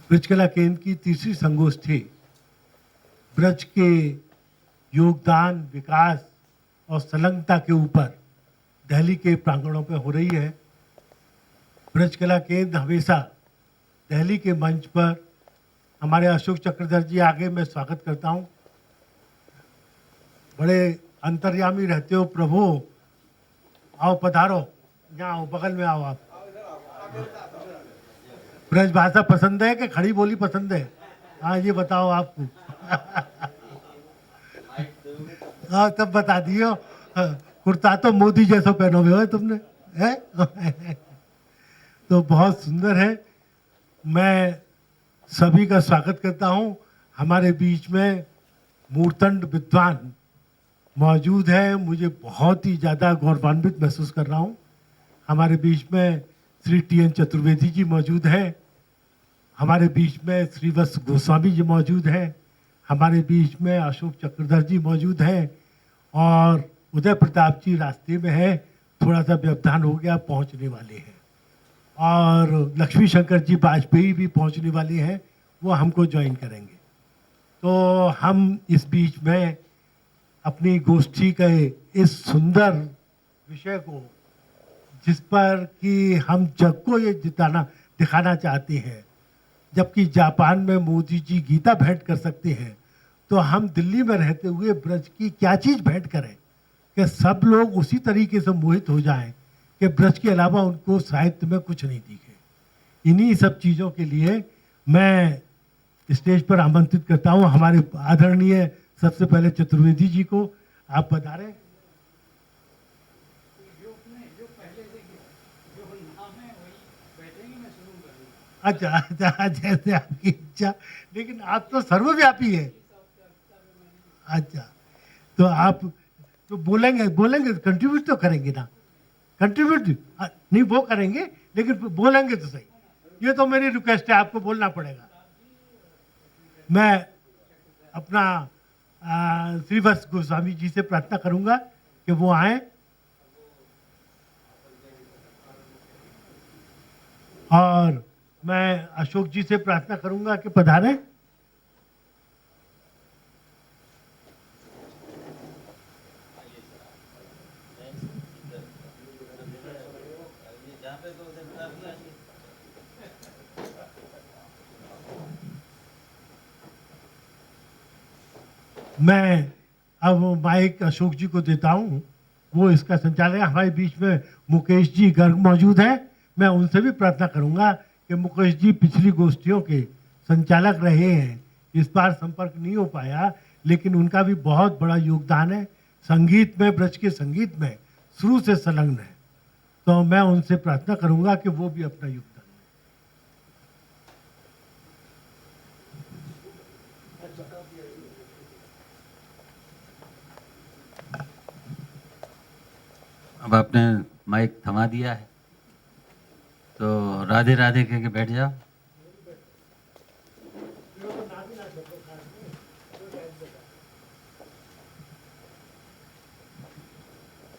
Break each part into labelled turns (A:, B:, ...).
A: ब्रजकला केंद्र की तीसरी संगोष्ठी ब्रज के योगदान, विकास और संलग्नता के ऊपर दिल्ली के प्रांगणों पर हो रही है। ब्रजकला केंद्र हमेशा दिल्ली के मंच पर हमारे अशोक चक्रधर जी आगे मैं स्वागत करता हूं। बड़े अंतर्यामी रहते हो प्रभु, आओ पधारो, यहाँ आओ, बगल में आओ आप। ब्रज भाषा पसंद है कि खड़ी बोली पसंद है? हाँ ये बताओ आपको। हाँ तब बता दियो। कुर्ता तो मोदी जैसा पहनो हुए हो तुमने, है? तो बहुत सुंदर है। मैं सभी का स्वागत करता हूँ। हमारे बीच में मूर्तंड विद्वान मौजूद है। मुझे बहुत ही ज़्यादा गौरवान्वित महसूस कर रहा हूँ। हमारे बीच में श्री टी.एन. चतुर्वेदी जी मौजूद हैं। हमारे बीच में श्रीवत्स गोस्वामी जी मौजूद हैं। हमारे बीच में अशोक चक्रधर जी मौजूद हैं और उदय प्रताप जी रास्ते में है, थोड़ा सा व्यवधान हो गया, पहुंचने वाले हैं। और लक्ष्मी शंकर जी वाजपेयी भी पहुंचने वाले हैं, वो हमको ज्वाइन करेंगे। तो हम इस बीच में अपनी गोष्ठी के इस सुंदर विषय को, जिस पर कि हम जग को ये दिखाना चाहते हैं, जबकि जापान में मोदी जी गीता भेंट कर सकते हैं, तो हम दिल्ली में रहते हुए ब्रज की क्या चीज़ भेंट करें कि सब लोग उसी तरीके से मोहित हो जाएं कि ब्रज के अलावा उनको साहित्य में कुछ नहीं दिखे। इन्हीं सब चीज़ों के लिए मैं स्टेज पर आमंत्रित करता हूँ हमारे आदरणीय सबसे पहले चतुर्वेदी जी को। आप पधारें। अच्छा अच्छा, जैसे आपकी इच्छा, लेकिन आप तो सर्वव्यापी है। अच्छा, तो आप तो बोलेंगे कंट्रीब्यूट तो करेंगे ना? कंट्रीब्यूट नहीं वो करेंगे, लेकिन बोलेंगे तो सही। ये तो मेरी रिक्वेस्ट है, आपको बोलना पड़ेगा। मैं अपना श्रीवत्स गोस्वामी जी से प्रार्थना करूंगा कि वो आए और मैं अशोक जी से प्रार्थना करूंगा कि पधारें। मैं अब माइक अशोक जी को देता हूं, वो इसका संचालक। हमारे बीच में मुकेश जी गर्ग मौजूद हैं। मैं उनसे भी प्रार्थना करूंगा कि मुकेश जी पिछली गोष्ठियों के संचालक रहे हैं, इस बार संपर्क नहीं हो पाया, लेकिन उनका भी बहुत बड़ा योगदान है संगीत में, ब्रज के संगीत में शुरू से संलग्न है। तो मैं उनसे प्रार्थना करूंगा कि वो भी अपना योगदान।
B: अब आपने माइक थमा दिया है तो राधे राधे कह के बैठ जाओ।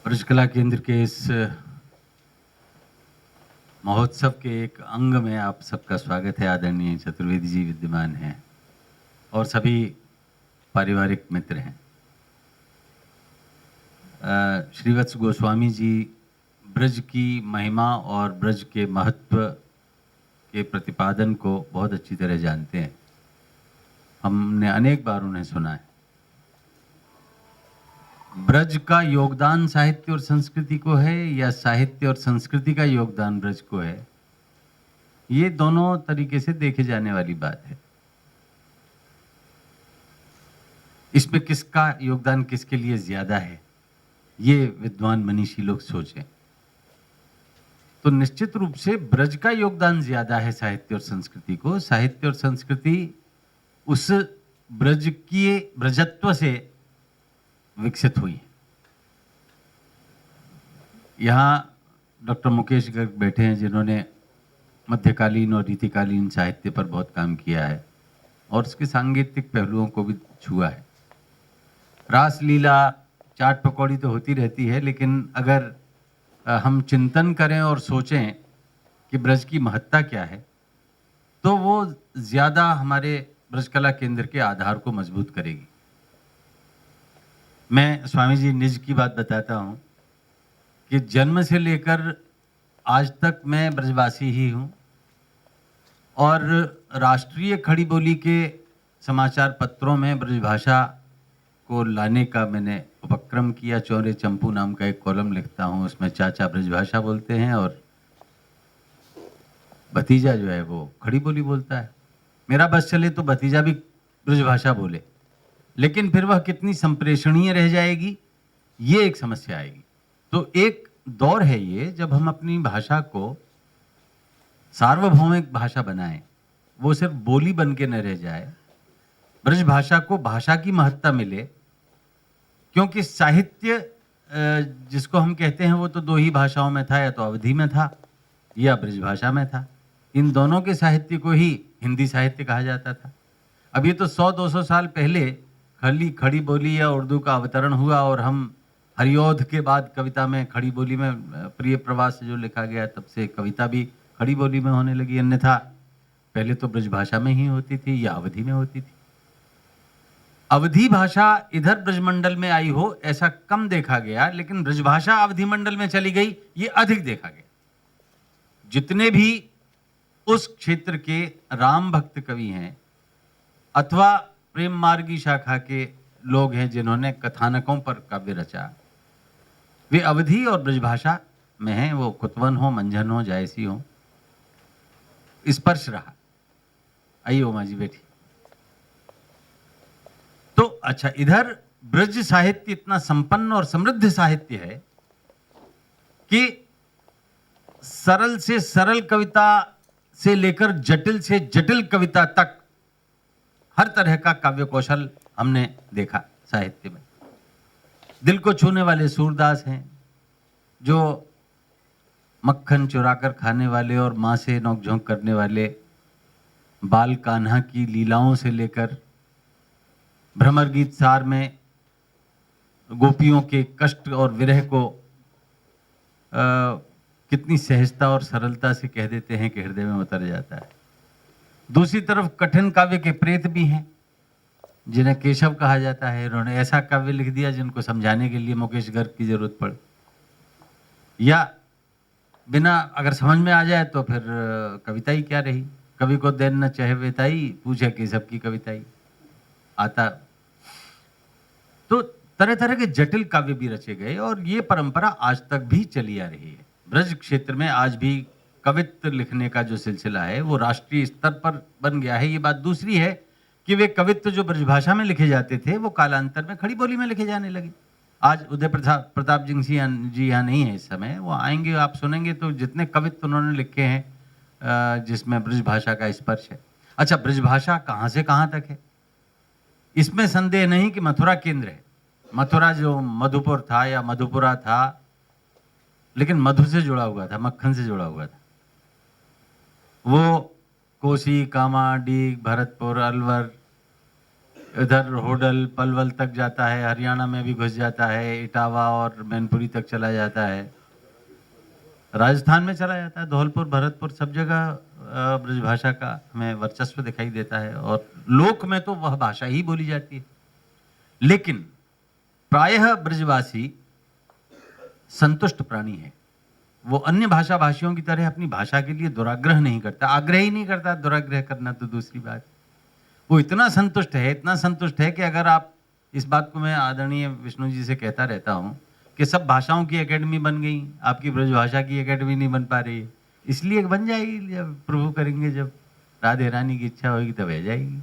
B: ब्रजकला केंद्र के इस महोत्सव के एक अंग में आप सबका स्वागत है। आदरणीय चतुर्वेदी जी विद्यमान हैं और सभी पारिवारिक मित्र हैं। श्रीवत्स गोस्वामी जी ब्रज की महिमा और ब्रज के महत्व के प्रतिपादन को बहुत अच्छी तरह जानते हैं। हमने अनेक बार उन्हें सुना है। ब्रज का योगदान साहित्य और संस्कृति को है या साहित्य और संस्कृति का योगदान ब्रज को है, ये दोनों तरीके से देखे जाने वाली बात है। इसमें किसका योगदान किसके लिए ज्यादा है, ये विद्वान मनीषी लोग सोचें। तो निश्चित रूप से ब्रज का योगदान ज्यादा है साहित्य और संस्कृति को। साहित्य और संस्कृति उस ब्रज की ब्रजत्व से विकसित हुई। यहाँ डॉक्टर मुकेश गर्ग बैठे हैं जिन्होंने मध्यकालीन और रीतिकालीन साहित्य पर बहुत काम किया है और उसके सांगीतिक पहलुओं को भी छुआ है। रास लीला चाट पकौड़ी तो होती रहती है, लेकिन अगर हम चिंतन करें और सोचें कि ब्रज की महत्ता क्या है तो वो ज़्यादा हमारे ब्रजकला केंद्र के आधार को मजबूत करेगी। मैं स्वामी जी निज की बात बताता हूँ कि जन्म से लेकर आज तक मैं ब्रजवासी ही हूँ और राष्ट्रीय खड़ी बोली के समाचार पत्रों में ब्रजभाषा को लाने का मैंने उपक्रम किया। चौरे चंपू नाम का एक कॉलम लिखता हूँ, उसमें चाचा ब्रजभाषा बोलते हैं और भतीजा जो है वो खड़ी बोली बोलता है। मेरा बस चले तो भतीजा भी ब्रजभाषा बोले, लेकिन फिर वह कितनी संप्रेषणीय रह जाएगी ये एक समस्या आएगी। तो एक दौर है ये जब हम अपनी भाषा को सार्वभौमिक भाषा बनाएं, वो सिर्फ बोली बन के न रह जाए, ब्रज भाषा को भाषा की महत्ता मिले, क्योंकि साहित्य जिसको हम कहते हैं वो तो दो ही भाषाओं में था, या तो अवधी में था या ब्रज भाषा में था। इन दोनों के साहित्य को ही हिंदी साहित्य कहा जाता था। अब ये तो 100-200 साल पहले खड़ी बोली या उर्दू का अवतरण हुआ और हम हरिऔध के बाद कविता में खड़ी बोली में प्रिय प्रवास जो लिखा गया तब से कविता भी खड़ी बोली में होने लगी, अन्यथा पहले तो ब्रज भाषा में ही होती थी या अवधी में होती थी। अवधी भाषा इधर ब्रजमंडल में आई हो ऐसा कम देखा गया, लेकिन ब्रजभाषा अवधी मंडल में चली गई ये अधिक देखा गया। जितने भी उस क्षेत्र के राम भक्त कवि हैं अथवा प्रेम मार्गी शाखा के लोग हैं जिन्होंने कथानकों पर काव्य रचा, वे अवधी और ब्रजभाषा में हैं। वो कुतवन हो, मंझन हो, जायसी हो, स्पर्श रहा। आइए उमा जी बैठी। तो अच्छा, इधर ब्रज साहित्य इतना संपन्न और समृद्ध साहित्य है कि सरल से सरल कविता से लेकर जटिल से जटिल कविता तक हर तरह का काव्य कौशल हमने देखा साहित्य में। दिल को छूने वाले सूरदास हैं जो मक्खन चुराकर खाने वाले और माँ से नोकझोंक करने वाले, बाल कान्हा की लीलाओं से लेकर भ्रमर गीत सार में गोपियों के कष्ट और विरह को कितनी सहजता और सरलता से कह देते हैं कि हृदय में उतर जाता है। दूसरी तरफ कठिन काव्य के प्रेत भी हैं जिन्हें केशव कहा जाता है। इन्होंने ऐसा काव्य लिख दिया जिनको समझाने के लिए मुकेश गर्ग की जरूरत पड़े, या बिना अगर समझ में आ जाए तो फिर कविता ही क्या रही। कवि को देन न चाहे बेताई, पूछे केशव की कविताई आता। तो तरह तरह के जटिल काव्य भी रचे गए और ये परंपरा आज तक भी चली आ रही है। ब्रज क्षेत्र में आज भी कवित्व लिखने का जो सिलसिला है वो राष्ट्रीय स्तर पर बन गया है। ये बात दूसरी है कि वे कवित्व जो ब्रजभाषा में लिखे जाते थे वो कालांतर में खड़ी बोली में लिखे जाने लगे। आज उदय प्रताप जी यहाँ नहीं है इस समय, वो आएंगे, आप सुनेंगे तो जितने कवित्व उन्होंने लिखे हैं जिसमें ब्रजभाषा का स्पर्श है। अच्छा, ब्रजभाषा कहाँ से कहाँ तक है इसमें संदेह नहीं कि मथुरा केंद्र है। मथुरा जो मधुपुर था या मधुपुरा था, लेकिन मधु से जुड़ा हुआ था, मक्खन से जुड़ा हुआ था। वो कोसी, कामा, डीग, भरतपुर, अलवर, इधर होडल, पलवल तक जाता है, हरियाणा में भी घुस जाता है, इटावा और मैनपुरी तक चला जाता है, राजस्थान में चला जाता है, धौलपुर, भरतपुर, सब जगह ब्रजभाषा का हमें वर्चस्व दिखाई देता है और लोक में तो वह भाषा ही बोली जाती है। लेकिन प्रायः ब्रजवासी संतुष्ट प्राणी है। वो अन्य भाषा भाषियों की तरह अपनी भाषा के लिए दुराग्रह नहीं करता, आग्रह ही नहीं करता। दुराग्रह करना तो दूसरी बात। वो इतना संतुष्ट है कि अगर आप, इस बात को मैं आदरणीय विष्णु जी से कहता रहता हूँ कि सब भाषाओं की एकेडमी बन गई, आपकी ब्रजभाषा की एकेडमी नहीं बन पा रही है। इसलिए बन जाएगी, जब प्रभु करेंगे, जब राधे रानी की इच्छा होगी तब आ जाएगी।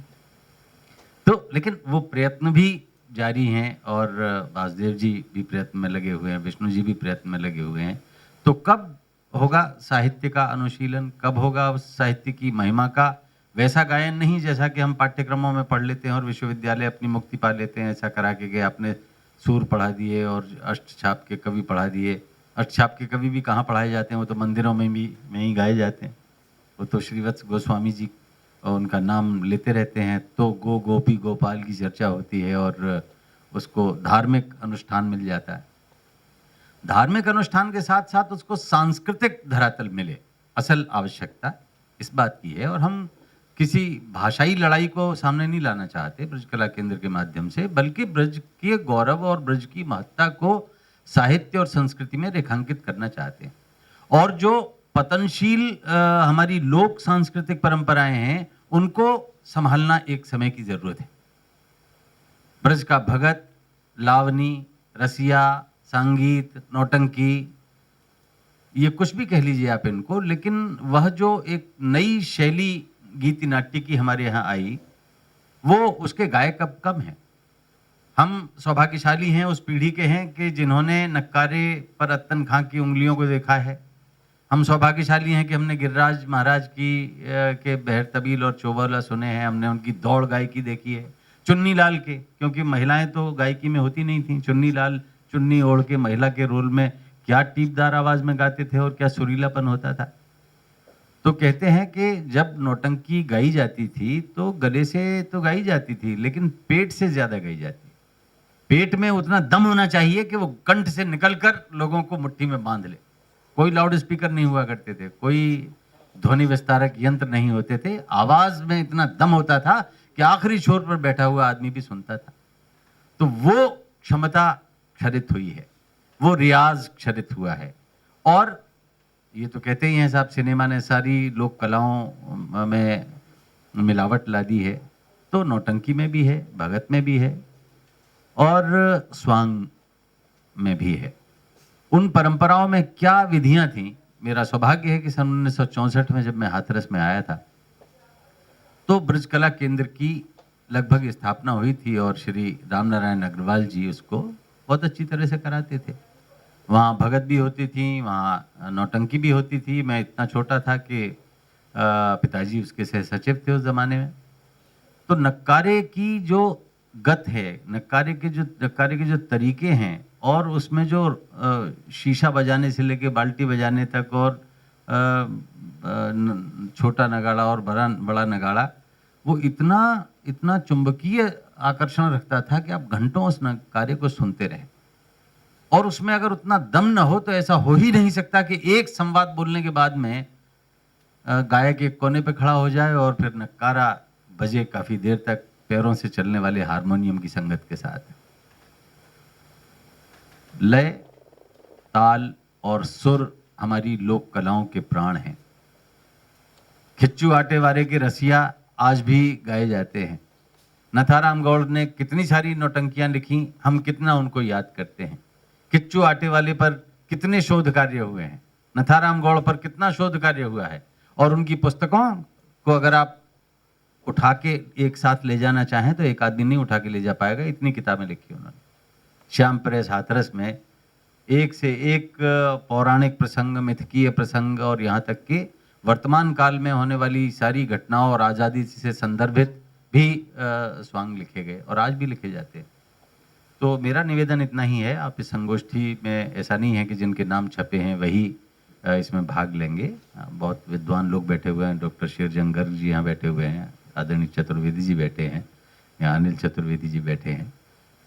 B: तो लेकिन वो प्रयत्न भी जारी हैं और वासुदेव जी भी प्रयत्न में लगे हुए हैं, विष्णु जी भी प्रयत्न में लगे हुए हैं। तो कब होगा साहित्य का अनुशीलन, कब होगा उस साहित्य की महिमा का वैसा गायन नहीं जैसा कि हम पाठ्यक्रमों में पढ़ लेते हैं और विश्वविद्यालय अपनी मुक्ति पा लेते हैं, ऐसा करा के गए आपने सूर पढ़ा दिए और अष्टछाप के कवि पढ़ा दिए। अष्टछाप के कवि भी कहाँ पढ़ाए जाते हैं, वो तो मंदिरों में ही गाए जाते हैं। वो तो श्रीवत्स गोस्वामी जी उनका नाम लेते रहते हैं तो गोपी गोपाल की चर्चा होती है और उसको धार्मिक अनुष्ठान मिल जाता है। धार्मिक अनुष्ठान के साथ साथ उसको सांस्कृतिक धरातल मिले, असल आवश्यकता इस बात की है। और हम किसी भाषाई लड़ाई को सामने नहीं लाना चाहते ब्रज कला केंद्र के माध्यम से, बल्कि ब्रज के गौरव और ब्रज की महत्ता को साहित्य और संस्कृति में रेखांकित करना चाहते हैं। और जो पतनशील हमारी लोक सांस्कृतिक परंपराएं हैं उनको संभालना एक समय की जरूरत है। ब्रज का भगत, लावनी, रसिया, संगीत, नौटंकी, ये कुछ भी कह लीजिए आप इनको, लेकिन वह जो एक नई शैली गीति नाट्य की हमारे यहाँ आई, वो उसके गायक अब कम हैं। हम सौभाग्यशाली हैं, उस पीढ़ी के हैं कि जिन्होंने नक्कारे पर अत्तन खां की उंगलियों को देखा है। हम सौभाग्यशाली हैं कि हमने गिरिराज महाराज के बहर तबील और चौबोला सुने हैं, हमने उनकी दौड़ गायकी देखी है। चुन्नी लाल के, क्योंकि महिलाएं तो गायकी में होती नहीं थी, चुन्नी लाल चुन्नी ओढ़ के महिला के रोल में क्या टीपदार आवाज में गाते थे और क्या सुरीलापन होता था। तो कहते हैं कि जब नौटंकी गाई जाती थी तो गले से तो गाई जाती थी, लेकिन पेट से ज्यादा गाई जाती। पेट में उतना दम होना चाहिए कि वो कंठ से निकलकर लोगों को मुट्ठी में बांध ले। कोई लाउड स्पीकर नहीं हुआ करते थे, कोई ध्वनि विस्तारक यंत्र नहीं होते थे, आवाज में इतना दम होता था कि आखिरी छोर पर बैठा हुआ आदमी भी सुनता था। तो वो क्षमता क्षरित हुई है, वो रियाज क्षरित हुआ है। और ये तो कहते ही हैं साहब, सिनेमा ने सारी लोक कलाओं में मिलावट ला दी है, तो नौटंकी में भी है, भगत में भी है और स्वांग में भी है। उन परंपराओं में क्या विधियां थी। मेरा सौभाग्य है कि सन 1964 में जब मैं हाथरस में आया था तो ब्रज कला केंद्र की लगभग स्थापना हुई थी और श्री रामनारायण अग्रवाल जी उसको बहुत अच्छी तरह से कराते थे। वहाँ भगत भी होती थी, वहाँ नौटंकी भी होती थी। मैं इतना छोटा था कि पिताजी उसके सह सचिव थे उस ज़माने में। तो नक्कारे की जो गत है, नक्कारे के जो तरीके हैं और उसमें जो शीशा बजाने से लेके बाल्टी बजाने तक और छोटा नगाड़ा और बड़ा नगाड़ा, वो इतना चुंबकीय आकर्षण रखता था कि आप घंटों उस नक्कारे को सुनते रहे। और उसमें अगर उतना दम न हो तो ऐसा हो ही नहीं सकता कि एक संवाद बोलने के बाद में गायक एक कोने पे खड़ा हो जाए और फिर नक्कारा बजे काफी देर तक पैरों से चलने वाले हारमोनियम की संगत के साथ। लय, ताल और सुर हमारी लोक कलाओं के प्राण हैं। खिच्चू आटे वारे के रसिया आज भी गाए जाते हैं। नथाराम गौड़ ने कितनी सारी नौटंकियां लिखी, हम कितना उनको याद करते हैं। किच्चू आटे वाले पर कितने शोध कार्य हुए हैं, नथाराम गौड़ पर कितना शोध कार्य हुआ है। और उनकी पुस्तकों को अगर आप उठा के एक साथ ले जाना चाहें तो एक आदमी नहीं उठा के ले जा पाएगा, इतनी किताबें लिखी उन्होंने। श्याम प्रेस हाथरस में एक से एक पौराणिक प्रसंग, मिथकीय प्रसंग और यहाँ तक कि वर्तमान काल में होने वाली सारी घटनाओं और आज़ादी से संदर्भित भी स्वांग लिखे गए और आज भी लिखे जाते हैं। तो मेरा निवेदन इतना ही है, आप इस संगोष्ठी में ऐसा नहीं है कि जिनके नाम छपे हैं वही इसमें भाग लेंगे। बहुत विद्वान लोग बैठे हुए हैं, डॉक्टर शेरजंग गर्ग जी यहाँ बैठे हुए हैं, आदरणीय चतुर्वेदी जी बैठे हैं, यहाँ अनिल चतुर्वेदी जी बैठे हैं।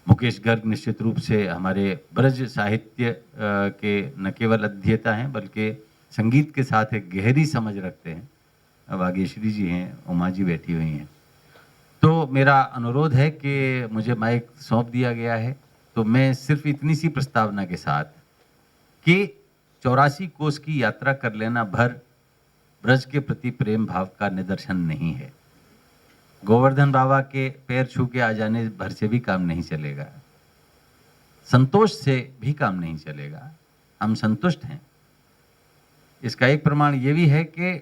B: मुकेश गर्ग निश्चित रूप से हमारे ब्रज साहित्य के न केवल अध्येता हैं बल्कि संगीत के साथ एक गहरी समझ रखते हैं। भाग्यश्री जी हैं, उमा जी बैठी हुई हैं। तो मेरा अनुरोध है कि मुझे माइक सौंप दिया गया है, तो मैं सिर्फ इतनी सी प्रस्तावना के साथ कि 84 कोस की यात्रा कर लेना भर ब्रज के प्रति प्रेम भाव का निदर्शन नहीं है। गोवर्धन बाबा के पैर छू के आ जाने भर से भी काम नहीं चलेगा, संतोष से भी काम नहीं चलेगा। हम संतुष्ट हैं। इसका एक प्रमाण ये भी है कि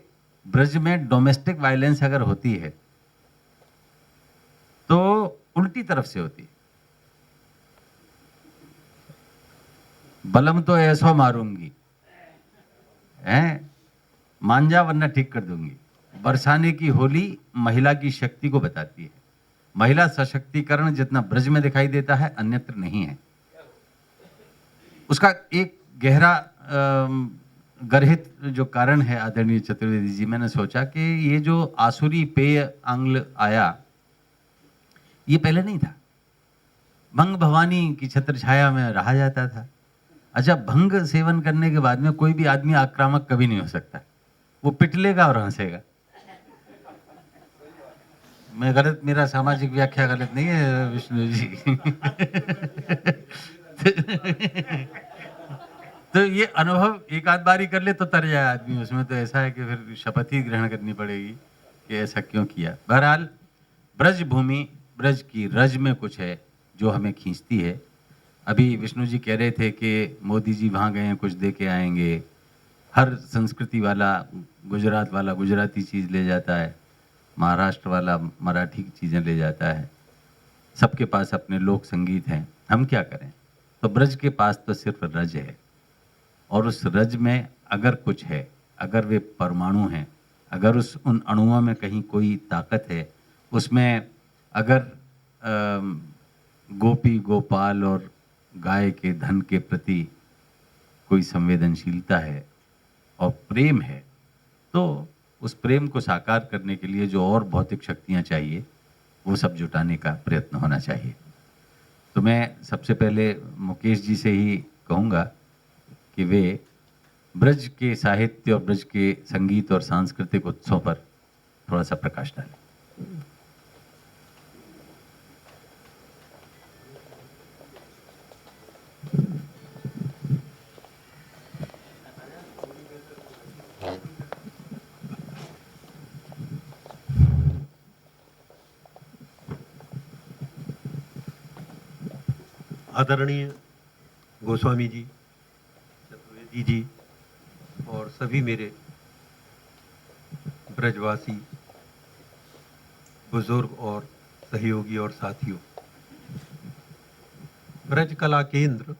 B: ब्रज में डोमेस्टिक वायलेंस अगर होती है तो उल्टी तरफ से होती है। बलम तो ऐसा मारूंगी, हैं, मान जा वरना ठीक कर दूंगी। बरसाने की होली महिला की शक्ति को बताती है। महिला सशक्तिकरण जितना ब्रज में दिखाई देता है अन्यत्र नहीं है। उसका एक गहरा गर्हित जो कारण है आदरणीय चतुर्वेदी जी, मैंने सोचा कि ये जो आसुरी पेय आंग्ल आया, ये पहले नहीं था। भंग भवानी की छत्र छाया में रहा जाता था। अच्छा, भंग सेवन करने के बाद में कोई भी आदमी आक्रामक कभी नहीं हो सकता, वो पिटलेगा और हंसेगा। मैं गलत, मेरा सामाजिक व्याख्या गलत नहीं है विष्णु जी। तो ये अनुभव एक आध बारी कर ले तो तर जाए आदमी उसमें, तो ऐसा है कि फिर शपथ ही ग्रहण करनी पड़ेगी कि ऐसा क्यों किया। बहरहाल ब्रज भूमि, ब्रज की रज में कुछ है जो हमें खींचती है। अभी विष्णु जी कह रहे थे कि मोदी जी वहाँ गए हैं, कुछ दे के आएंगे। हर संस्कृति वाला, गुजरात वाला गुजराती चीज़ ले जाता है, महाराष्ट्र वाला मराठी की चीज़ें ले जाता है, सबके पास अपने लोक संगीत हैं। हम क्या करें? तो ब्रज के पास तो सिर्फ रज है, और उस रज में अगर कुछ है, अगर वे परमाणु हैं, अगर उन अणुओं में कहीं कोई ताकत है, उसमें अगर गोपी गोपाल और गाय के धन के प्रति कोई संवेदनशीलता है और प्रेम है, तो उस प्रेम को साकार करने के लिए जो और भौतिक शक्तियाँ चाहिए वो सब जुटाने का प्रयत्न होना चाहिए। तो मैं सबसे पहले मुकेश जी से ही कहूँगा कि वे ब्रज के साहित्य और ब्रज के संगीत और सांस्कृतिक उत्सव पर थोड़ा सा प्रकाश डालें।
C: आदरणीय गोस्वामी जी, चतुर्वेदी जी और सभी मेरे ब्रजवासी बुजुर्ग और सहयोगी और साथियों, ब्रज कला केंद्र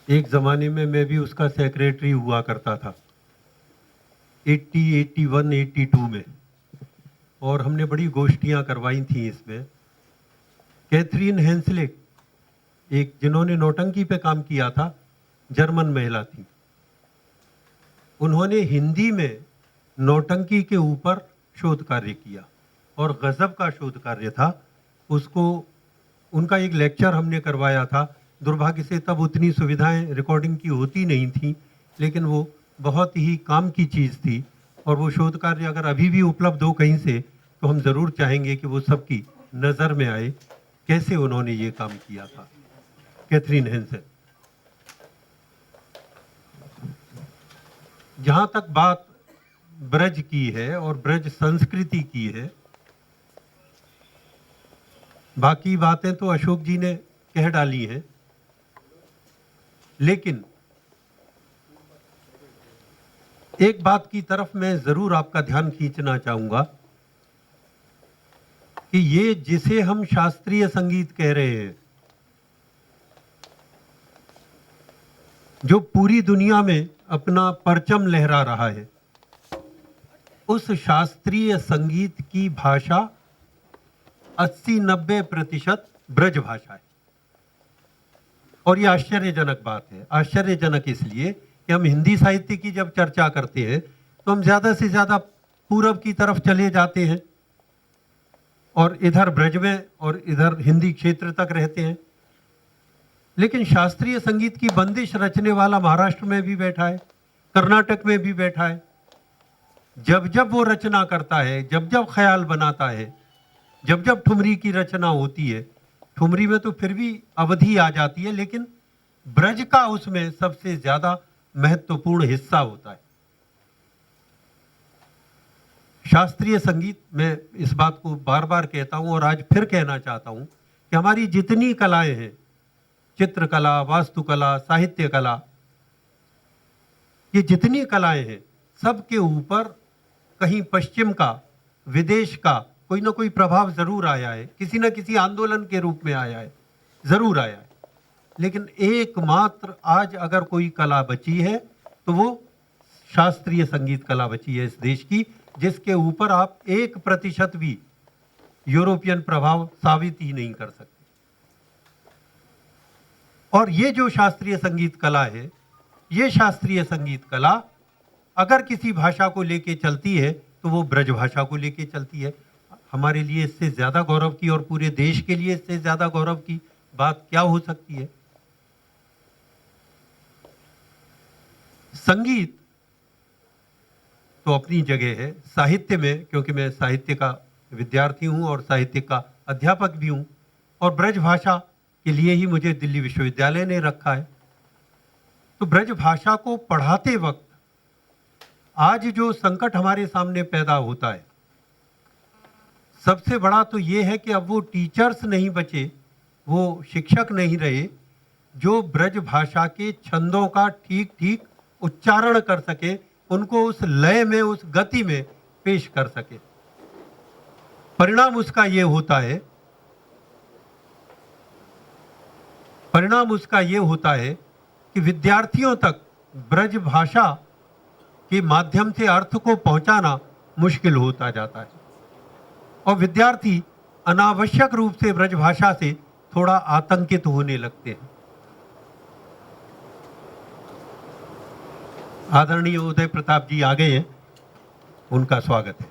C: एक ज़माने में मैं भी उसका सेक्रेटरी हुआ करता था, 80, 81, 82 में, और हमने बड़ी गोष्ठियाँ करवाई थी इसमें। कैथरीन हेंसलिक, एक जिन्होंने नौटंकी पे काम किया था, जर्मन महिला थी। उन्होंने हिंदी में नौटंकी के ऊपर शोध कार्य किया और गजब का शोध कार्य था। उसको उनका एक लेक्चर हमने करवाया था। दुर्भाग्य से तब उतनी सुविधाएं रिकॉर्डिंग की होती नहीं थी, लेकिन वो बहुत ही काम की चीज़ थी। और वो शोध कार्य अगर अभी भी उपलब्ध हो कहीं से, तो हम ज़रूर चाहेंगे कि वो सबकी नज़र में आए, कैसे उन्होंने ये काम किया था। कैथरीन हेंसेल। जहाँ तक बात ब्रज की है और ब्रज संस्कृति की है, बाकी बातें तो अशोक जी ने कह डाली हैं, लेकिन एक बात की तरफ मैं जरूर आपका ध्यान खींचना चाहूंगा कि ये जिसे हम शास्त्रीय संगीत कह रहे हैं, जो पूरी दुनिया में अपना परचम लहरा रहा है, उस शास्त्रीय संगीत की भाषा 80-90% ब्रज भाषा है। और ये आश्चर्यजनक बात है। आश्चर्यजनक इसलिए कि हम हिंदी साहित्य की जब चर्चा करते हैं तो हम ज़्यादा से ज़्यादा पूरब की तरफ चले जाते हैं और इधर ब्रज में और इधर हिंदी क्षेत्र तक रहते हैं। लेकिन शास्त्रीय संगीत की बंदिश रचने वाला महाराष्ट्र में भी बैठा है, कर्नाटक में भी बैठा है। जब जब वो रचना करता है, जब जब ख्याल बनाता है, जब जब ठुमरी की रचना होती है, ठुमरी में तो फिर भी अवधि आ जाती है, लेकिन ब्रज का उसमें सबसे ज्यादा महत्वपूर्ण हिस्सा होता है। शास्त्रीय संगीत, मैं इस बात को बार बार कहता हूं और आज फिर कहना चाहता हूं कि हमारी जितनी कलाएं हैं, चित्रकला, वास्तुकला, साहित्य कला, ये जितनी कलाएं हैं, सबके ऊपर कहीं पश्चिम का, विदेश का कोई ना कोई प्रभाव जरूर आया है, किसी न किसी आंदोलन के रूप में आया है, जरूर आया है। लेकिन एकमात्र आज अगर कोई कला बची है तो वो शास्त्रीय संगीत कला बची है इस देश की, जिसके ऊपर आप 1% भी यूरोपियन प्रभाव साबित ही नहीं कर सकते। और ये जो शास्त्रीय संगीत कला है, ये शास्त्रीय संगीत कला अगर किसी भाषा को लेके चलती है तो वो ब्रज भाषा को लेके चलती है। हमारे लिए इससे ज्यादा गौरव की और पूरे देश के लिए इससे ज्यादा गौरव की बात क्या हो सकती है। संगीत तो अपनी जगह है, साहित्य में, क्योंकि मैं साहित्य का विद्यार्थी हूं और साहित्य का अध्यापक भी हूं, और ब्रज भाषा के लिए ही मुझे दिल्ली विश्वविद्यालय ने रखा है। तो ब्रज भाषा को पढ़ाते वक्त आज जो संकट हमारे सामने पैदा होता है, सबसे बड़ा तो ये है कि अब वो टीचर्स नहीं बचे, वो शिक्षक नहीं रहे जो ब्रज भाषा के छंदों का ठीक ठीक उच्चारण कर सके, उनको उस लय में, उस गति में पेश कर सके। परिणाम उसका ये होता है कि विद्यार्थियों तक ब्रज भाषा के माध्यम से अर्थ को पहुंचाना मुश्किल होता जाता है और विद्यार्थी अनावश्यक रूप से ब्रज भाषा से थोड़ा आतंकित होने लगते हैं। आदरणीय उदय प्रताप जी आ गए हैं, उनका स्वागत है।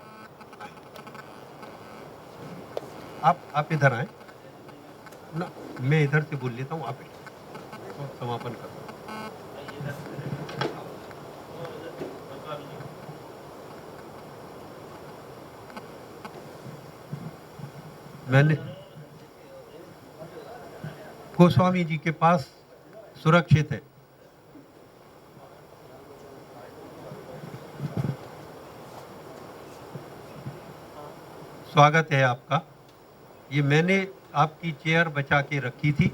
C: आप इधर आए ना, मैं इधर से बोल लेता हूँ, आप समापन करो। मैंने गोस्वामी जी के पास सुरक्षित है। स्वागत है आपका। ये मैंने आपकी चेयर बचा के रखी थी।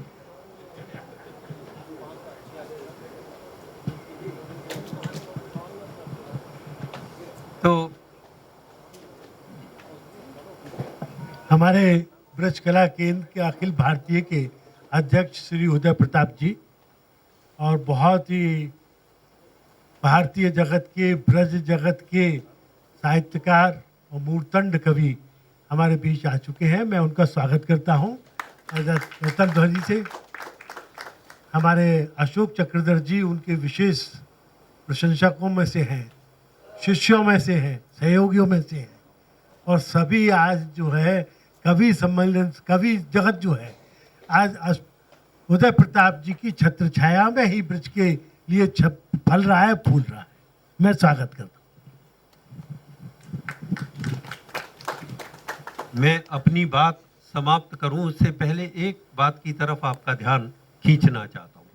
C: तो
A: हमारे ब्रज कला केंद्र के अखिल भारतीय के अध्यक्ष श्री उदय प्रताप जी और बहुत ही भारतीय जगत के, ब्रज जगत के साहित्यकार और मूर्तंड कवि हमारे बीच आ चुके हैं। मैं उनका स्वागत करता हूं रतन ध्वनि से। हमारे अशोक चक्रधर जी उनके विशेष प्रशंसकों में से हैं, शिष्यों में से हैं, सहयोगियों में से हैं, और सभी आज जो है कवि सम्मेलन, कवि जगत जो है आज उदय प्रताप जी की छत्र छाया में ही ब्रज के लिए फल रहा है, फूल रहा है। मैं स्वागत करता हूँ।
C: मैं अपनी बात समाप्त करूं उससे पहले एक बात की तरफ आपका ध्यान खींचना चाहता हूं।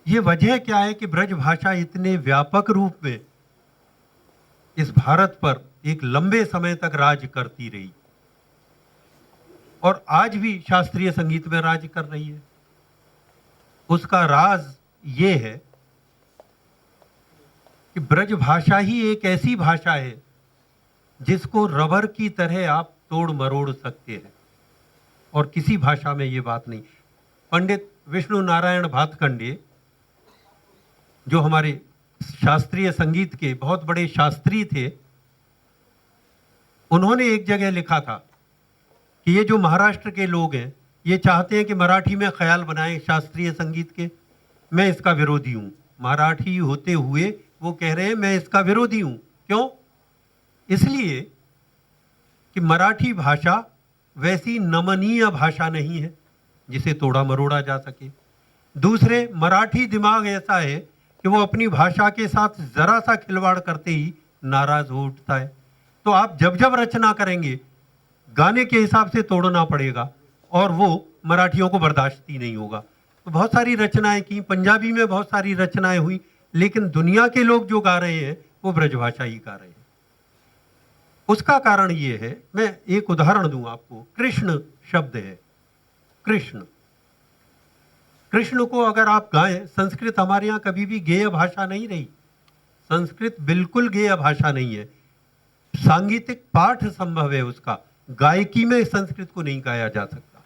C: ये वजह क्या है कि ब्रज भाषा इतने व्यापक रूप में इस भारत पर एक लंबे समय तक राज करती रही और आज भी शास्त्रीय संगीत में राज कर रही है। उसका राज ये है कि ब्रज भाषा ही एक ऐसी भाषा है जिसको रबर की तरह आप तोड़ मरोड़ सकते हैं, और किसी भाषा में ये बात नहीं। पंडित विष्णु नारायण भातखंडे जो हमारे शास्त्रीय संगीत के बहुत बड़े शास्त्री थे, उन्होंने एक जगह लिखा था कि ये जो महाराष्ट्र के लोग हैं ये चाहते हैं कि मराठी में ख्याल बनाएं शास्त्रीय संगीत के। मैं इसका विरोधी हूं। मराठी होते हुए वो कह रहे हैं मैं इसका विरोधी हूं। क्यों? इसलिए कि मराठी भाषा वैसी नमनीय भाषा नहीं है जिसे तोड़ा मरोड़ा जा सके। दूसरे, मराठी दिमाग ऐसा है कि वो अपनी भाषा के साथ जरा सा खिलवाड़ करते ही नाराज हो उठता है। तो आप जब जब रचना करेंगे गाने के हिसाब से तोड़ना पड़ेगा और वो मराठियों को बर्दाश्त ही नहीं होगा। तो बहुत सारी रचनाएं की, पंजाबी में बहुत सारी रचनाएं हुई, लेकिन दुनिया के लोग जो गा रहे हैं वो ब्रजभाषा ही गा रहे हैं। उसका कारण ये है, मैं एक उदाहरण दूं आपको। कृष्ण शब्द है, कृष्ण, कृष्ण को अगर आप गाएं, संस्कृत हमारे यहाँ कभी भी गेय भाषा नहीं रही। संस्कृत बिल्कुल गेय भाषा नहीं है। सांगीतिक पाठ संभव है उसका, गायकी में संस्कृत को नहीं गाया जा सकता।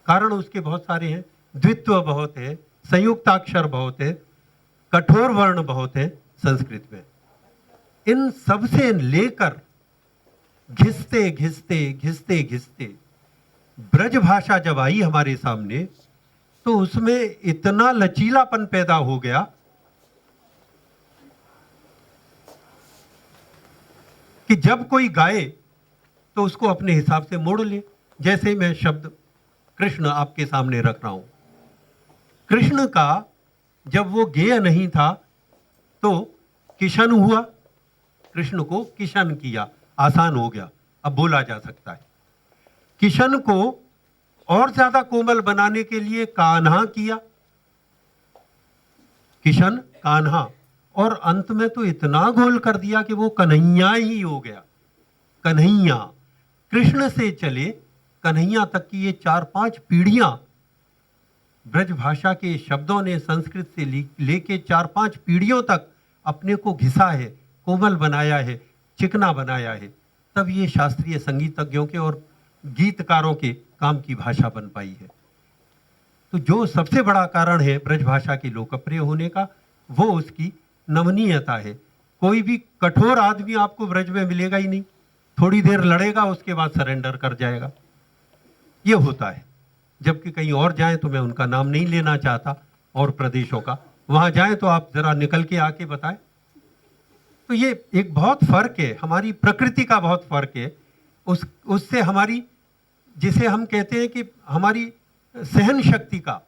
C: कारण उसके बहुत सारे हैं, द्वित्व बहुत है, संयुक्ताक्षर बहुत है, कठोर वर्ण बहुत हैं संस्कृत में। इन सब से लेकर घिसते घिसते घिसते घिसते ब्रज भाषा जब आई हमारे सामने तो उसमें इतना लचीलापन पैदा हो गया कि जब कोई गाए तो उसको अपने हिसाब से मोड़ ले। जैसे मैं शब्द कृष्ण आपके सामने रख रहा हूं, कृष्ण का जब वो गेय नहीं था तो किशन हुआ, कृष्ण को किशन किया, आसान हो गया, अब बोला जा सकता है। किशन को और ज्यादा कोमल बनाने के लिए कान्हा किया, किशन कान्हा, और अंत में तो इतना गोल कर दिया कि वो कन्हैया ही हो गया। कन्हैया, कृष्ण से चले कन्हैया तक की ये 4-5 पीढ़ियां ब्रज भाषा के शब्दों ने संस्कृत से लेके 4-5 पीढ़ियों तक अपने को घिसा है, कोमल बनाया है, चिकना बनाया है। तब ये शास्त्रीय संगीतज्ञों के और गीतकारों के काम की भाषा बन पाई है। तो जो सबसे बड़ा कारण है ब्रज भाषा की लोकप्रिय होने का, वो उसकी नमनीयता है। कोई भी कठोर आदमी आपको ब्रज में मिलेगा ही नहीं, थोड़ी देर लड़ेगा उसके बाद सरेंडर कर जाएगा, ये होता है। जबकि कहीं और जाएं तो मैं उनका नाम नहीं लेना चाहता, और प्रदेशों का, वहां जाएं तो आप जरा निकल के आके बताएं। तो ये एक बहुत फर्क है, हमारी प्रकृति का बहुत फर्क है उससे हमारी, जिसे हम कहते हैं कि हमारी सहन शक्ति का,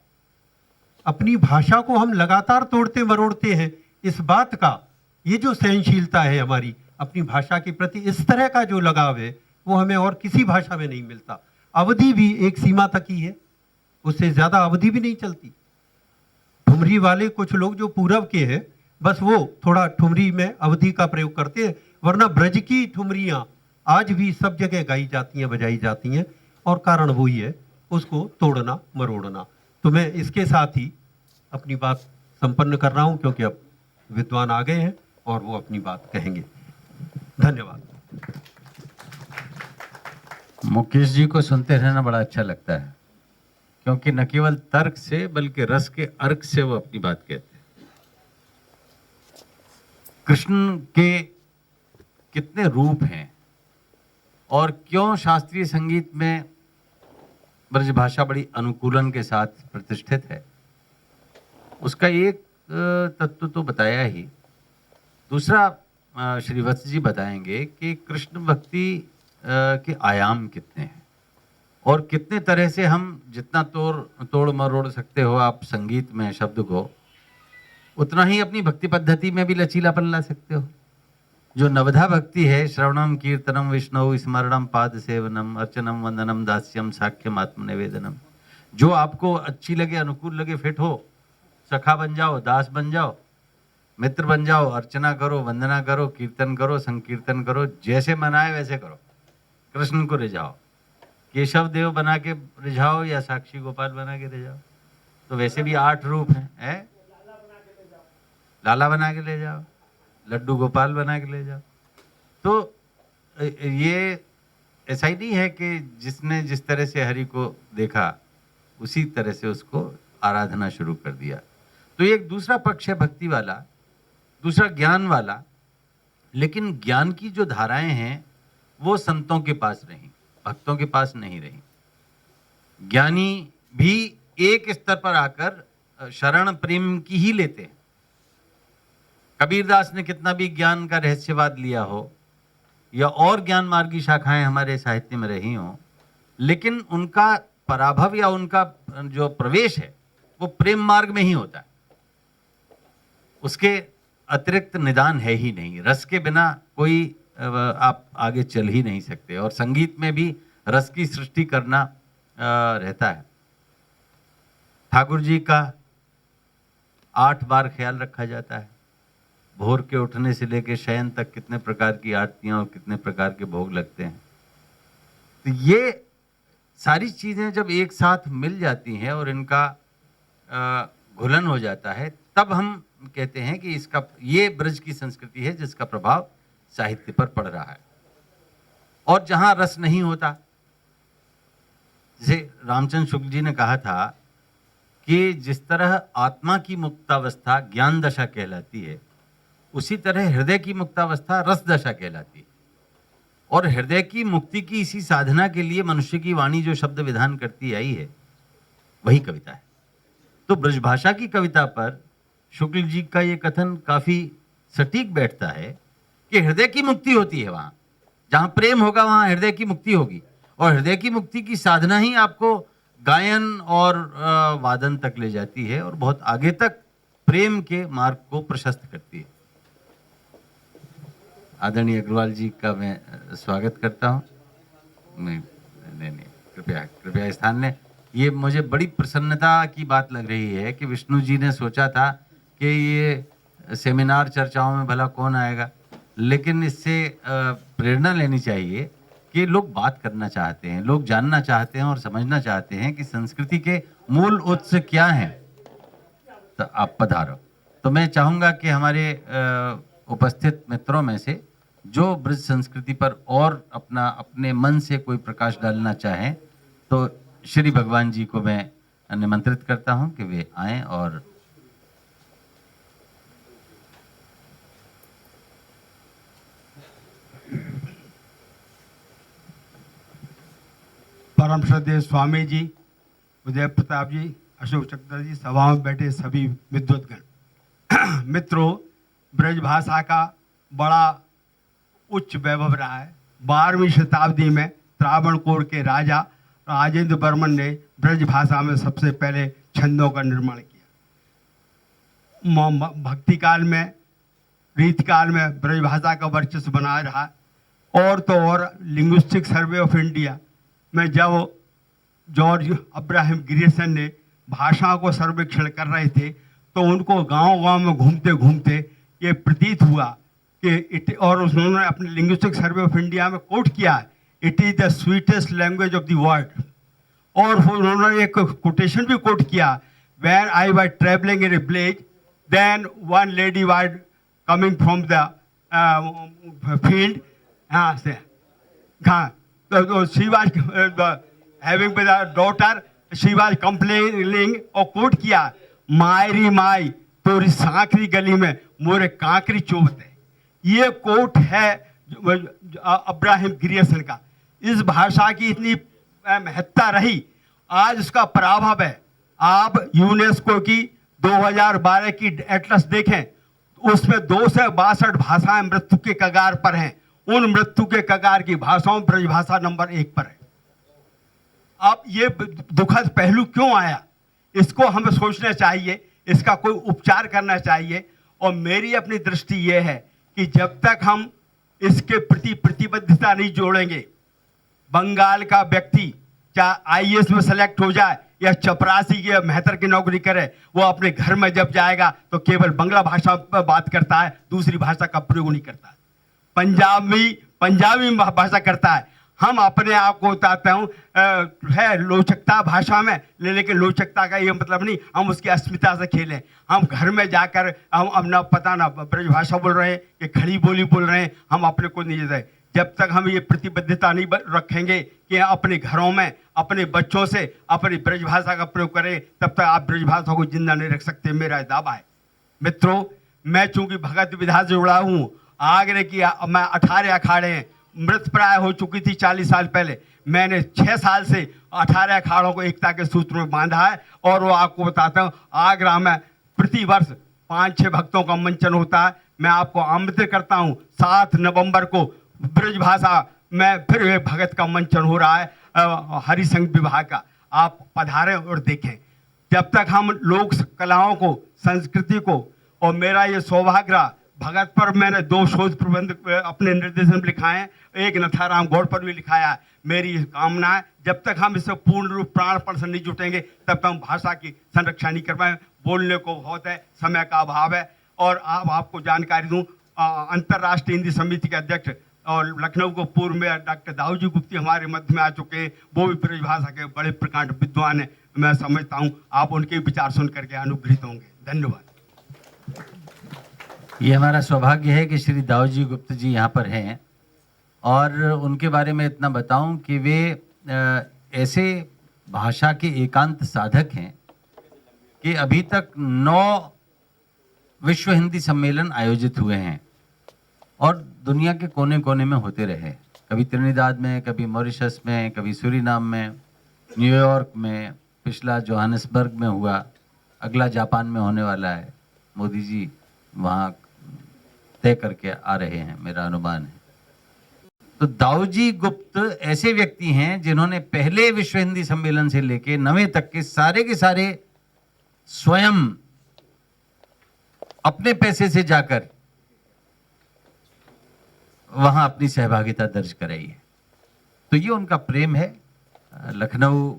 C: अपनी भाषा को हम लगातार तोड़ते मरोड़ते हैं, इस बात का, ये जो सहनशीलता है हमारी अपनी भाषा के प्रति, इस तरह का जो लगाव है, वो हमें और किसी भाषा में नहीं मिलता। अवधि भी एक सीमा तक ही है, उससे ज्यादा अवधि भी नहीं चलती। ठुमरी वाले कुछ लोग जो पूरब के हैं, बस वो थोड़ा ठुमरी में अवधि का प्रयोग करते हैं, वरना ब्रज की ठुमरियां आज भी सब जगह गाई जाती हैं, बजाई जाती हैं, और कारण वही है, उसको तोड़ना मरोड़ना। तो मैं इसके साथ ही अपनी बात संपन्न कर रहा हूं, क्योंकि अब विद्वान आ गए हैं और वो अपनी बात कहेंगे। धन्यवाद।
B: मुकेश जी को सुनते रहना बड़ा अच्छा लगता है, क्योंकि न केवल तर्क से बल्कि रस के अर्क से वो अपनी बात कहते हैं। कृष्ण के कितने रूप हैं और क्यों शास्त्रीय संगीत में ब्रज भाषा बड़ी अनुकूलन के साथ प्रतिष्ठित है, उसका एक तत्व तो बताया ही। दूसरा श्री वत्स जी बताएंगे कि कृष्ण भक्ति के आयाम कितने हैं और कितने तरह से हम जितना तोड़ मरोड़ सकते हो आप संगीत में शब्द को, उतना ही अपनी भक्ति पद्धति में भी लचीलापन ला सकते हो। जो नवधा भक्ति है, श्रवणम कीर्तनम विष्णु स्मरणम पाद सेवनम अर्चनम वंदनम दास्यम साख्यम आत्मनिवेदनम, जो आपको अच्छी लगे, अनुकूल लगे, फिट हो, सखा बन जाओ, दास बन जाओ, मित्र बन जाओ, अर्चना करो, वंदना करो, कीर्तन करो, संकीर्तन करो, जैसे मनाए वैसे करो, कृष्ण को रिझाओ, केशव देव बना के रिझाओ या साक्षी गोपाल बना के रिझाओ। तो वैसे भी 8 रूप हैं, लाला बना के ले जाओ, लड्डू गोपाल बना के ले जाओ। तो ये ऐसा ही नहीं है कि जिसने जिस तरह से हरि को देखा उसी तरह से उसको आराधना शुरू कर दिया। तो एक दूसरा पक्ष है भक्ति वाला, दूसरा ज्ञान वाला। लेकिन ज्ञान की जो धाराएं हैं वो संतों के पास रहीं, भक्तों के पास नहीं रहीं। ज्ञानी भी एक स्तर पर आकर शरण प्रेम की ही लेते हैं। कबीरदास ने कितना भी ज्ञान का रहस्यवाद लिया हो या और ज्ञान मार्गी शाखाएं हमारे साहित्य में रही हों, लेकिन उनका पराभव या उनका जो प्रवेश है वो प्रेम मार्ग में ही होता है। उसके अतिरिक्त निदान है ही नहीं। रस के बिना कोई आप आगे चल ही नहीं सकते। और संगीत में भी रस की सृष्टि करना रहता है। ठाकुर जी का 8 बार ख्याल रखा जाता है। भोर के उठने से लेकर शयन तक कितने प्रकार की आरतियां और कितने प्रकार के भोग लगते हैं। तो ये सारी चीजें जब एक साथ मिल जाती हैं और इनका घुलन हो जाता है, तब हम कहते हैं कि इसका, ये ब्रज की संस्कृति है जिसका प्रभाव साहित्य पर पड़ रहा है। और जहां रस नहीं होता, जैसे रामचंद्र शुक्ल जी ने कहा था कि जिस तरह आत्मा की मुक्तावस्था ज्ञान दशा कहलाती है, उसी तरह हृदय की मुक्तावस्था रस दशा कहलाती है। और हृदय की मुक्ति की इसी साधना के लिए मनुष्य की वाणी जो शब्द विधान करती आई है, वही कविता है। तो ब्रजभाषा की कविता पर शुक्ल जी का ये कथन काफी सटीक बैठता है कि हृदय की मुक्ति होती है वहां जहां प्रेम होगा, वहां हृदय की मुक्ति होगी। और हृदय की मुक्ति की साधना ही आपको गायन और वादन तक ले जाती है और बहुत आगे तक प्रेम के मार्ग को प्रशस्त करती है। आदरणीय अग्रवाल जी का मैं स्वागत करता हूँ। नहीं, कृपया स्थान लें। ये मुझे बड़ी प्रसन्नता की बात लग रही है कि विष्णु जी ने सोचा था कि ये सेमिनार चर्चाओं में भला कौन आएगा, लेकिन इससे प्रेरणा लेनी चाहिए कि लोग बात करना चाहते हैं, लोग जानना चाहते हैं और समझना चाहते हैं कि संस्कृति के मूल उत्स क्या हैं। तो आप पधारो। तो मैं चाहूँगा कि हमारे उपस्थित मित्रों में से जो ब्रज संस्कृति पर और अपने मन से कोई प्रकाश डालना चाहें, तो श्री भगवान जी को मैं निमंत्रित करता हूं कि वे आएं और
D: परम श्रद्धेय स्वामी जी, उदय प्रताप जी, अशोक चक्र जी, सभा में बैठे सभी विद्वतगण मित्रों, ब्रज भाषा का बड़ा उच्च वैभव रहा है। 12वीं शताब्दी में त्रावणकोर के राजा राजेंद्र वर्मन ने ब्रज भाषा में सबसे पहले छंदों का निर्माण किया। भक्ति काल में, रीति काल में ब्रज भाषा का वर्चस्व बना रहा। और तो और लिंग्विस्टिक सर्वे ऑफ इंडिया में जब जॉर्ज अब्राहम ग्रियर्सन ने भाषा को सर्वेक्षण कर रहे थे, तो उनको गांव-गांव में घूमते घूमते ये प्रतीत हुआ कि और उन्होंने अपने लिंग्विस्टिक सर्वे ऑफ इंडिया में कोट किया, it is the sweetest language of the world. और उन्होंने एक कोटेशन भी कोट किया, when I was travelling in a village, then one lady was coming from the field, she was having with a daughter, she was complaining और coat किया, मायरी माई तोरी सांकरी गली में मोरे कांकरी चोबत है। ये कोट है अब्राहम ग्रियर्सन का। इस भाषा की इतनी महत्ता रही, आज उसका प्रभाव है। आप यूनेस्को की 2012 की एटलस देखें, उसमें 262 भाषाएं मृत्यु के कगार पर हैं। उन मृत्यु के कगार की भाषाओं में ब्रजभाषा नंबर 1 पर है। अब ये दुखद पहलू क्यों आया, इसको हमें सोचना चाहिए, इसका कोई उपचार करना चाहिए। और मेरी अपनी दृष्टि ये है कि जब तक हम इसके प्रति प्रतिबद्धता नहीं जोड़ेंगे, बंगाल का व्यक्ति चाहे IAS में सेलेक्ट हो जाए या चपरासी की या मेहतर की नौकरी करे, वो अपने घर में जब जाएगा तो केवल बांग्ला भाषा पर बात करता है, दूसरी भाषा का प्रयोग नहीं करता है। पंजाबी भाषा करता है। हम अपने आप को बताते हूँ है लोचकता भाषा में, लेकिन लोचकता का ये मतलब नहीं हम उसकी अस्मिता से खेलें। हम घर में जाकर हम अब ना पता ना ब्रज भाषा बोल रहे हैं कि खड़ी बोली बोल रहे हैं, हम अपने को नहीं देते। जब तक हम ये प्रतिबद्धता नहीं रखेंगे कि अपने घरों में अपने बच्चों से अपनी ब्रज भाषा का प्रयोग करें, तब तक आप ब्रज भाषा को जिंदा नहीं रख सकते, मेरा दावा है। मित्रों, मैं चूंकि भगत विधा से जुड़ा हूँ, आगरे की मैं 18 अखाड़े हैं, मृत प्राय हो चुकी थी 40 साल पहले। मैंने 6 साल से 18 अखाड़ों को एकता के सूत्र में बांधा है। और वो आपको बताता हूँ, आगरा में प्रति वर्ष 5-6 भक्तों का मंचन होता है। मैं आपको आमंत्रित करता हूँ, 7 नवंबर को ब्रज भाषा में फिर एक भगत का मंचन हो रहा है हरिसंघ विभाग का। आप पधारें और देखें। जब तक हम लोक कलाओं को, संस्कृति को, और मेरा ये सौभाग्य रहा, भगत पर मैंने 2 शोध प्रबंध अपने निर्देशन में लिखाए हैं, एक नथाराम गौड़ पर भी लिखाया है। मेरी कामना है जब तक हम इससे पूर्ण रूप प्राणपण से नहीं जुटेंगे, तब तक हम भाषा की संरक्षा नहीं कर पाए। बोलने को बहुत है, समय का अभाव है। और आपको जानकारी दूं, अंतर्राष्ट्रीय हिंदी समिति के अध्यक्ष और लखनऊ को पूर्व में डॉक्टर दाऊजी गुप्ती हमारे मध्य में आ चुके हैं। वो भी ब्रज भाषा के बड़े प्रकांड विद्वान हैं। मैं समझता हूँ आप उनके विचार सुन करके अनुग्रहित होंगे। धन्यवाद।
B: ये हमारा सौभाग्य है कि श्री दाऊजी गुप्त जी यहाँ पर हैं, और उनके बारे में इतना बताऊं कि वे ऐसे भाषा के एकांत साधक हैं कि अभी तक 9 विश्व हिंदी सम्मेलन आयोजित हुए हैं और दुनिया के कोने कोने में होते रहे, कभी त्रिनिदाद में, कभी मॉरिशस में, कभी सूरीनाम में, न्यूयॉर्क में, पिछला जोहानिसबर्ग में हुआ, अगला जापान में होने वाला है। मोदी जी वहाँ तय करके आ रहे हैं, मेरा अनुमान है। तो दाऊजी गुप्त ऐसे व्यक्ति हैं जिन्होंने पहले विश्व हिंदी सम्मेलन से लेके 9वें तक के सारे स्वयं अपने पैसे से जाकर वहां अपनी सहभागिता दर्ज कराई है। तो ये उनका प्रेम है। लखनऊ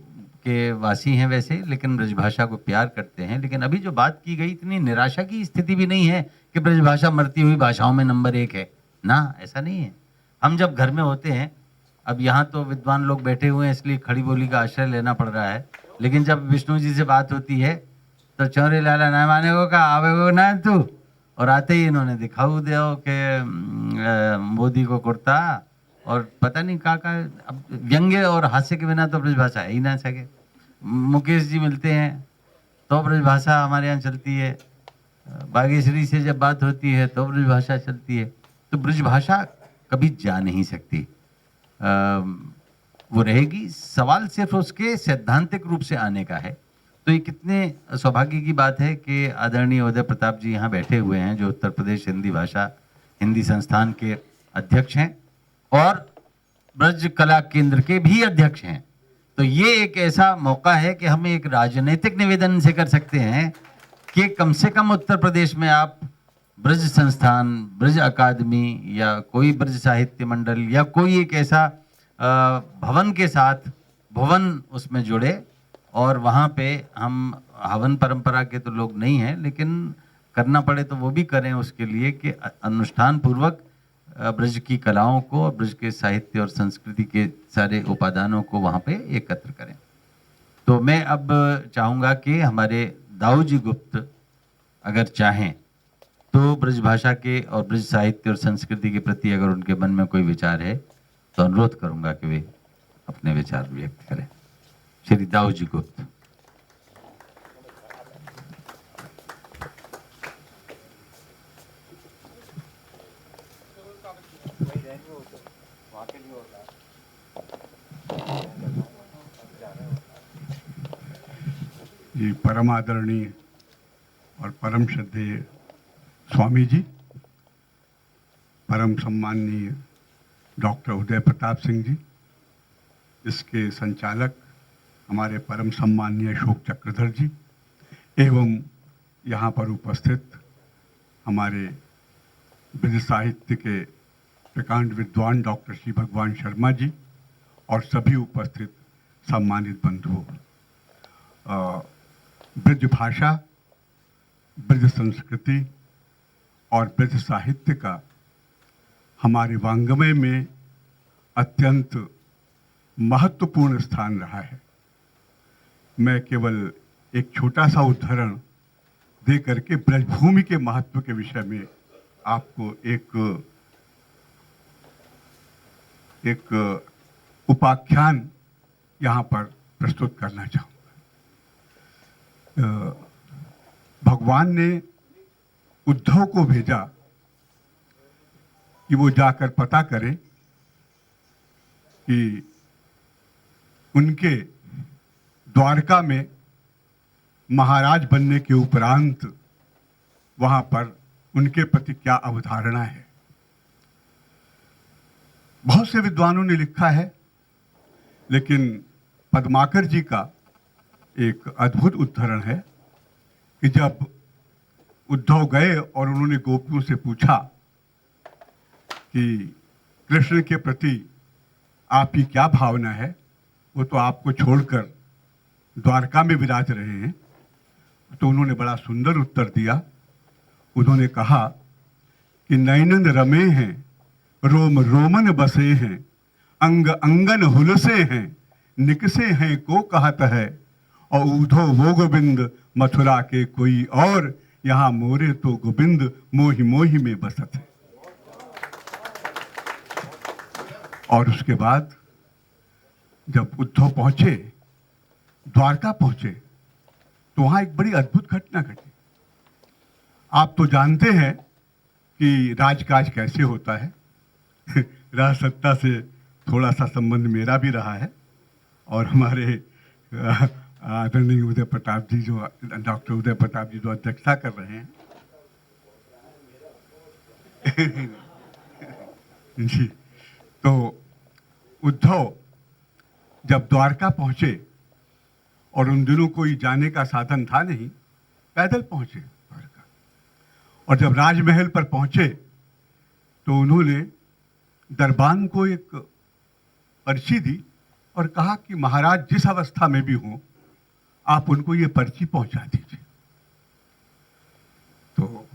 B: के वासी हैं वैसे, लेकिन ब्रजभाषा को प्यार करते हैं। लेकिन अभी जो बात की गई, इतनी निराशा की स्थिति भी नहीं है कि ब्रजभाषा मरती हुई भाषाओं में नंबर 1 है ना, ऐसा नहीं है। हम जब घर में होते हैं, अब यहाँ तो विद्वान लोग बैठे हुए हैं इसलिए खड़ी बोली का आश्रय लेना पड़ रहा है, लेकिन जब विष्णु जी से बात होती है तो चौरे लाला ना माने को का आवे को ना तू, और आते ही इन्होंने दिखाऊ दे के मोदी को कुर्ता और पता नहीं का अब व्यंग्य और हास्य के बिना तो ब्रजभाषा है ही ना सके। मुकेश जी मिलते हैं तो ब्रजभाषा हमारे यहाँ चलती है, बागेश्वरी से जब बात होती है तो ब्रजभाषा चलती है। तो ब्रजभाषा कभी जा नहीं सकती, वो रहेगी। सवाल सिर्फ उसके सैद्धांतिक रूप से आने का है। तो ये कितने सौभाग्य की बात है कि आदरणीय उदय प्रताप जी यहाँ बैठे हुए हैं, जो उत्तर प्रदेश हिंदी भाषा हिंदी संस्थान के अध्यक्ष हैं और ब्रज कला केंद्र के भी अध्यक्ष हैं। तो ये एक ऐसा मौका है कि हम एक राजनीतिक निवेदन से कर सकते हैं कि कम से कम उत्तर प्रदेश में आप ब्रज संस्थान, ब्रज अकादमी या कोई ब्रज साहित्य मंडल या कोई एक ऐसा भवन के साथ भवन उसमें जुड़े और वहाँ पे हम हवन परंपरा के तो लोग नहीं हैं, लेकिन करना पड़े तो वो भी करें उसके लिए कि अनुष्ठान पूर्वक ब्रज की कलाओं को और ब्रज के साहित्य और संस्कृति के सारे उपादानों को वहाँ पे एकत्र करें। तो मैं अब चाहूँगा कि हमारे दाऊजी गुप्त अगर चाहें तो ब्रज भाषा के और ब्रज साहित्य और संस्कृति के प्रति अगर उनके मन में कोई विचार है तो अनुरोध करूँगा कि वे अपने विचार व्यक्त करें। श्री दाऊजी गुप्त।
E: जी, परम आदरणीय और परम श्रद्धेय स्वामी जी, परम सम्माननीय डॉक्टर उदय प्रताप सिंह जी, इसके संचालक हमारे परम सम्माननीय अशोक चक्रधर जी, एवं यहाँ पर उपस्थित हमारे ब्रज साहित्य के प्रकांड विद्वान डॉक्टर श्री भगवान शर्मा जी और सभी उपस्थित सम्मानित बंधुओं। ब्रज भाषा, ब्रज संस्कृति और ब्रज साहित्य का हमारे वांग्मय में अत्यंत महत्वपूर्ण स्थान रहा है। मैं केवल एक छोटा सा उदाहरण दे करके ब्रजभूमि के महत्व के विषय में आपको एक उपाख्यान यहाँ पर प्रस्तुत करना चाहूँगा। भगवान ने उद्धव को भेजा कि वो जाकर पता करे कि उनके द्वारका में महाराज बनने के उपरांत वहाँ पर उनके प्रति क्या अवधारणा है। बहुत से विद्वानों ने लिखा है, लेकिन पद्माकर जी का एक अद्भुत उद्धरण है कि जब उद्धव गए और उन्होंने गोपियों से पूछा कि कृष्ण के प्रति आपकी क्या भावना है, वो तो आपको छोड़कर द्वारका में विराज रहे हैं। तो उन्होंने बड़ा सुंदर उत्तर दिया। उन्होंने कहा कि नैनन रमे हैं, रोम रोमन बसे हैं, अंग अंगन हुलसे हैं, निकसे हैं को कहत है, और ऊधो वो गोविंद मथुरा के कोई और, यहाँ मोरे तो गोविंद मोहि मोहि में बसत है। और उसके बाद जब उद्धव पहुंचे, द्वारका पहुंचे, तो वहाँ एक बड़ी अद्भुत घटना घटी। आप तो जानते हैं कि राजकाज कैसे होता है। राज सत्ता से थोड़ा सा संबंध मेरा भी रहा है, और हमारे आदरणीय उदय प्रताप जी जो डॉक्टर उदय प्रताप जी जो अध्यक्षता कर रहे हैं जी, तो उद्धव जब द्वारका पहुंचे, और उन दिनों कोई जाने का साधन था नहीं, पैदल पहुंचे द्वारका, और जब राजमहल पर पहुंचे तो उन्होंने दरबान को एक पर्ची दी और कहा कि महाराज जिस अवस्था में भी हों, आप उनको ये पर्ची पहुंचा दीजिए। तो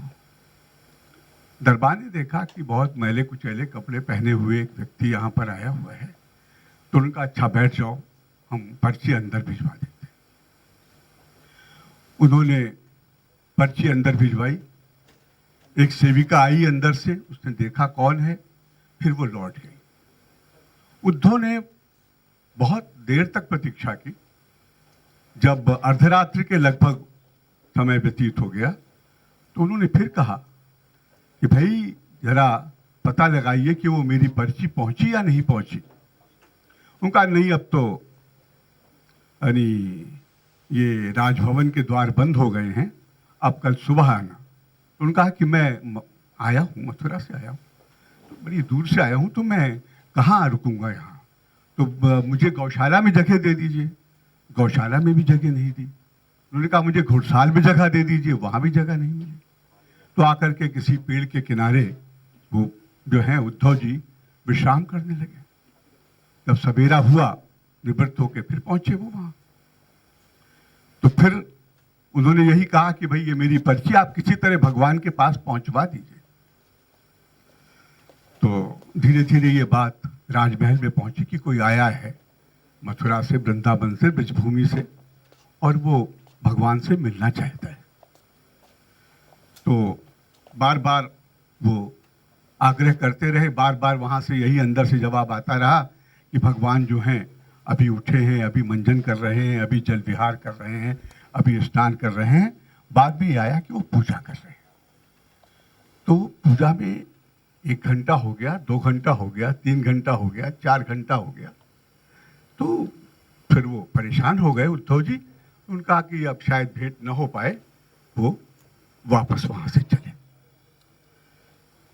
E: दरबान ने देखा कि बहुत मैले कुचैले कपड़े पहने हुए एक व्यक्ति यहाँ पर आया हुआ है, तो उनका अच्छा बैठ जाओ, हम पर्ची अंदर भिजवा देते। उन्होंने पर्ची अंदर भिजवाई। एक सेविका आई अंदर से, उसने देखा कौन है, फिर वो लौट गई। उद्धव ने बहुत देर तक प्रतीक्षा की। जब अर्धरात्रि के लगभग समय व्यतीत हो गया तो उन्होंने फिर कहा कि भाई जरा पता लगाइए कि वो मेरी पर्ची पहुंची या नहीं पहुंची। उनका नहीं, अब तो यानी ये राजभवन के द्वार बंद हो गए हैं, अब कल सुबह आना। तो उन्होंने कहा कि मैं आया हूँ, मथुरा से आया हूँ, तो बड़ी दूर से आया हूँ, तो मैं कहाँ रुकूंगा यहाँ, तो मुझे गौशाला में जगह दे दीजिए। गौशाला में भी जगह नहीं दी। उन्होंने कहा मुझे घुड़साल में जगह दे दीजिए, वहाँ भी जगह नहीं मिली। तो आकर के किसी पेड़ के किनारे वो जो है उद्धव जी विश्राम करने लगे। जब सवेरा हुआ, निवृत्त होकर फिर पहुंचे वो वहाँ। तो फिर उन्होंने यही कहा कि भाई ये मेरी पर्ची आप किसी तरह भगवान के पास पहुंचवा दीजिए। तो धीरे धीरे ये बात राजमहल में पहुंची कि कोई आया है मथुरा से, वृंदावन से, ब्रजभूमि से, और वो भगवान से मिलना चाहता है। तो बार बार वो आग्रह करते रहे, बार बार वहाँ से यही अंदर से जवाब आता रहा कि भगवान जो हैं अभी उठे हैं, अभी मंजन कर रहे हैं, अभी जल विहार कर रहे हैं, अभी स्नान कर रहे हैं। बाद में आया कि वो पूजा कर रहे हैं। तो पूजा में 1 घंटा हो गया, 2 घंटा हो गया, 3 घंटा हो गया, 4 घंटा हो गया। तो फिर वो परेशान हो गए उद्धव जी। उनका कि अब शायद भेंट न हो पाए, वो वापस वहां से चले।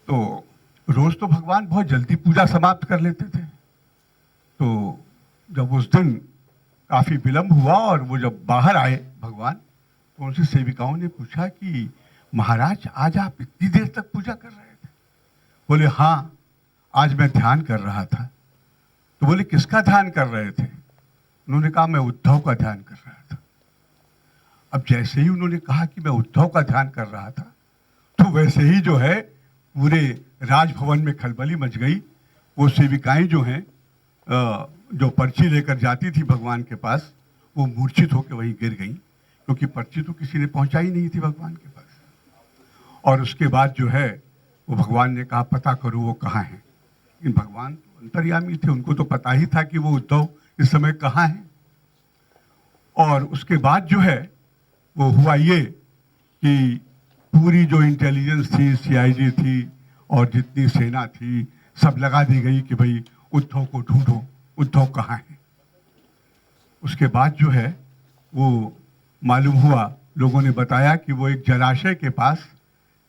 E: तो रोज तो भगवान बहुत जल्दी पूजा समाप्त कर लेते थे। तो जब उस दिन काफी विलंब हुआ और वो जब बाहर आए भगवान, तो उनसे सेविकाओं ने पूछा कि महाराज आज आप इतनी देर तक पूजा कर रहे थे? बोले हाँ, आज मैं ध्यान कर रहा था। तो बोले किसका ध्यान कर रहे थे? उन्होंने कहा मैं उद्धव का ध्यान कर रहा था। अब जैसे ही उन्होंने कहा कि मैं उद्धव का ध्यान कर रहा था, तो वैसे ही जो है पूरे राजभवन में खलबली मच गई। वो सेविकाएं जो हैं जो पर्ची लेकर जाती थी भगवान के पास, वो मूर्छित होकर वहीं गिर गई, क्योंकि पर्ची तो किसी ने पहुंचाई नहीं थी भगवान के पास। और उसके बाद जो है वो भगवान ने कहा पता करो वो कहाँ हैं। लेकिन भगवान तो अंतर्यामी थे, उनको तो पता ही था कि वो उद्धव इस समय कहाँ हैं। और उसके बाद जो है वो हुआ ये कि पूरी जो इंटेलिजेंस थी, सीआईडी थी और जितनी सेना थी, सब लगा दी गई कि भाई उद्धव को ढूंढो, उद्धव कहाँ है। उसके बाद जो है वो मालूम हुआ, लोगों ने बताया कि वो एक जलाशय के पास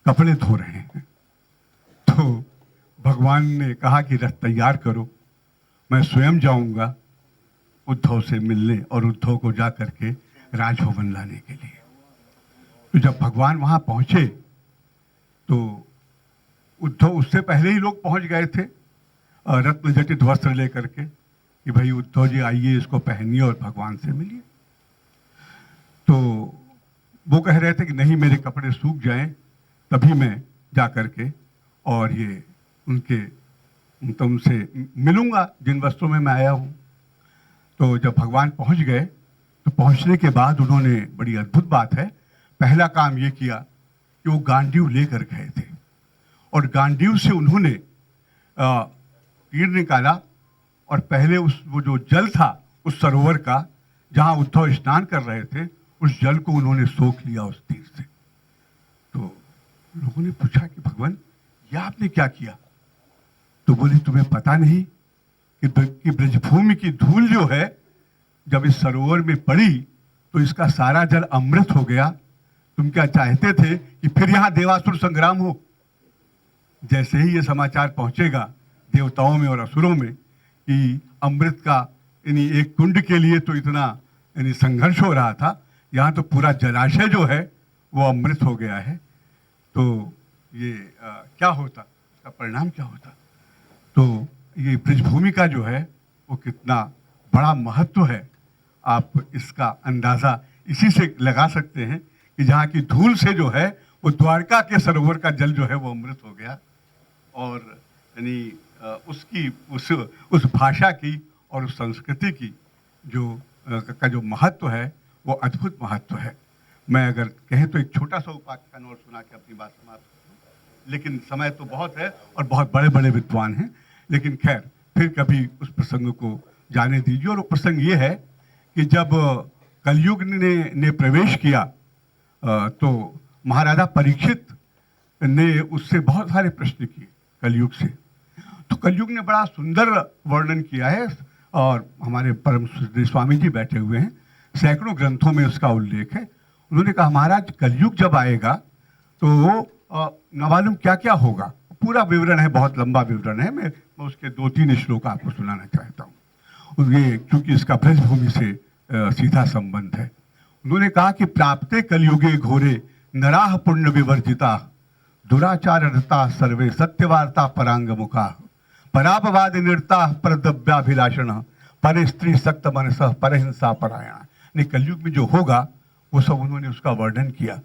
E: कपड़े धो रहे हैं। तो भगवान ने कहा कि रथ तैयार करो, मैं स्वयं जाऊंगा उद्धव से मिलने और उद्धव को जा करके राजभवन लाने के लिए। तो जब भगवान वहां पहुंचे तो उद्धव, उससे पहले ही लोग पहुंच गए थे रत्न जटित वस्त्र लेकर के कि भाई उद्धव जी आइए, इसको पहनिए और भगवान से मिलिए। तो वो कह रहे थे कि नहीं, मेरे कपड़े सूख जाएं तभी मैं जा करके और ये उनके उनसे मिलूंगा जिन वस्त्रों में मैं आया हूँ। तो जब भगवान पहुंच गए तो पहुंचने के बाद उन्होंने, बड़ी अद्भुत बात है, पहला काम ये किया कि वो गांडीव लेकर गए थे और गांडीव से उन्होंने तीर निकाला और पहले वो जो जल था उस सरोवर का जहाँ उद्धव स्नान कर रहे थे, उस जल को उन्होंने सोख लिया उस तीर से। तो लोगों ने पूछा कि भगवान ये आपने क्या किया? तो बोले तुम्हें पता नहीं कि ब्रजभूमि की धूल जो है जब इस सरोवर में पड़ी तो इसका सारा जल अमृत हो गया। तुम क्या चाहते थे कि फिर यहां देवासुर संग्राम हो? जैसे ही ये समाचार पहुंचेगा देवताओं में और असुरों में कि अमृत का यानी एक कुंड के लिए तो इतना यानी संघर्ष हो रहा था, यहाँ तो पूरा जलाशय जो है वो अमृत हो गया है। तो ये क्या होता, इसका परिणाम क्या होता? तो ये ब्रजभूमि का जो है वो कितना बड़ा महत्व है, आप इसका अंदाज़ा इसी से लगा सकते हैं कि जहाँ की धूल से जो है वो द्वारका के सरोवर का जल जो है वो अमृत हो गया। और यानी उसकी उस भाषा की और उस संस्कृति की जो महत्व है वो अद्भुत महत्व है। मैं अगर कहें तो एक छोटा सा उपाख्यान और सुना के अपनी बात समाप्त करूं, लेकिन समय तो बहुत है और बहुत बड़े बड़े विद्वान हैं, लेकिन खैर फिर कभी उस प्रसंग को जाने दीजिए। और वो प्रसंग ये है कि जब कलयुग ने प्रवेश किया तो महाराजा परीक्षित ने उससे बहुत सारे प्रश्न किए कलयुग से। तो कलयुग ने बड़ा सुंदर वर्णन किया है और हमारे परम श्री स्वामी जी बैठे हुए हैं, सैकड़ों ग्रंथों में उसका उल्लेख है। उन्होंने कहा महाराज कलयुग जब आएगा तो न मालूम क्या क्या होगा। पूरा विवरण है, बहुत लंबा विवरण है, मैं उसके 2-3 श्लोक आपको सुनाना चाहता हूँ। ये क्योंकि इसका ब्रजभूमि से सीधा संबंध है। उन्होंने कहा कि प्राप्ते कलयुगे घोरे नराह पुण्य विवर्जिता दुराचार रता सर्वे सत्यवार्ता परांग मुखा परापवाद निर्ता परद्रव्याभिलाषण पर स्त्री सक्त मनस पर हिंसा परायण। कलयुग में जो होगा वो सब उन्होंने उसका वर्णन किया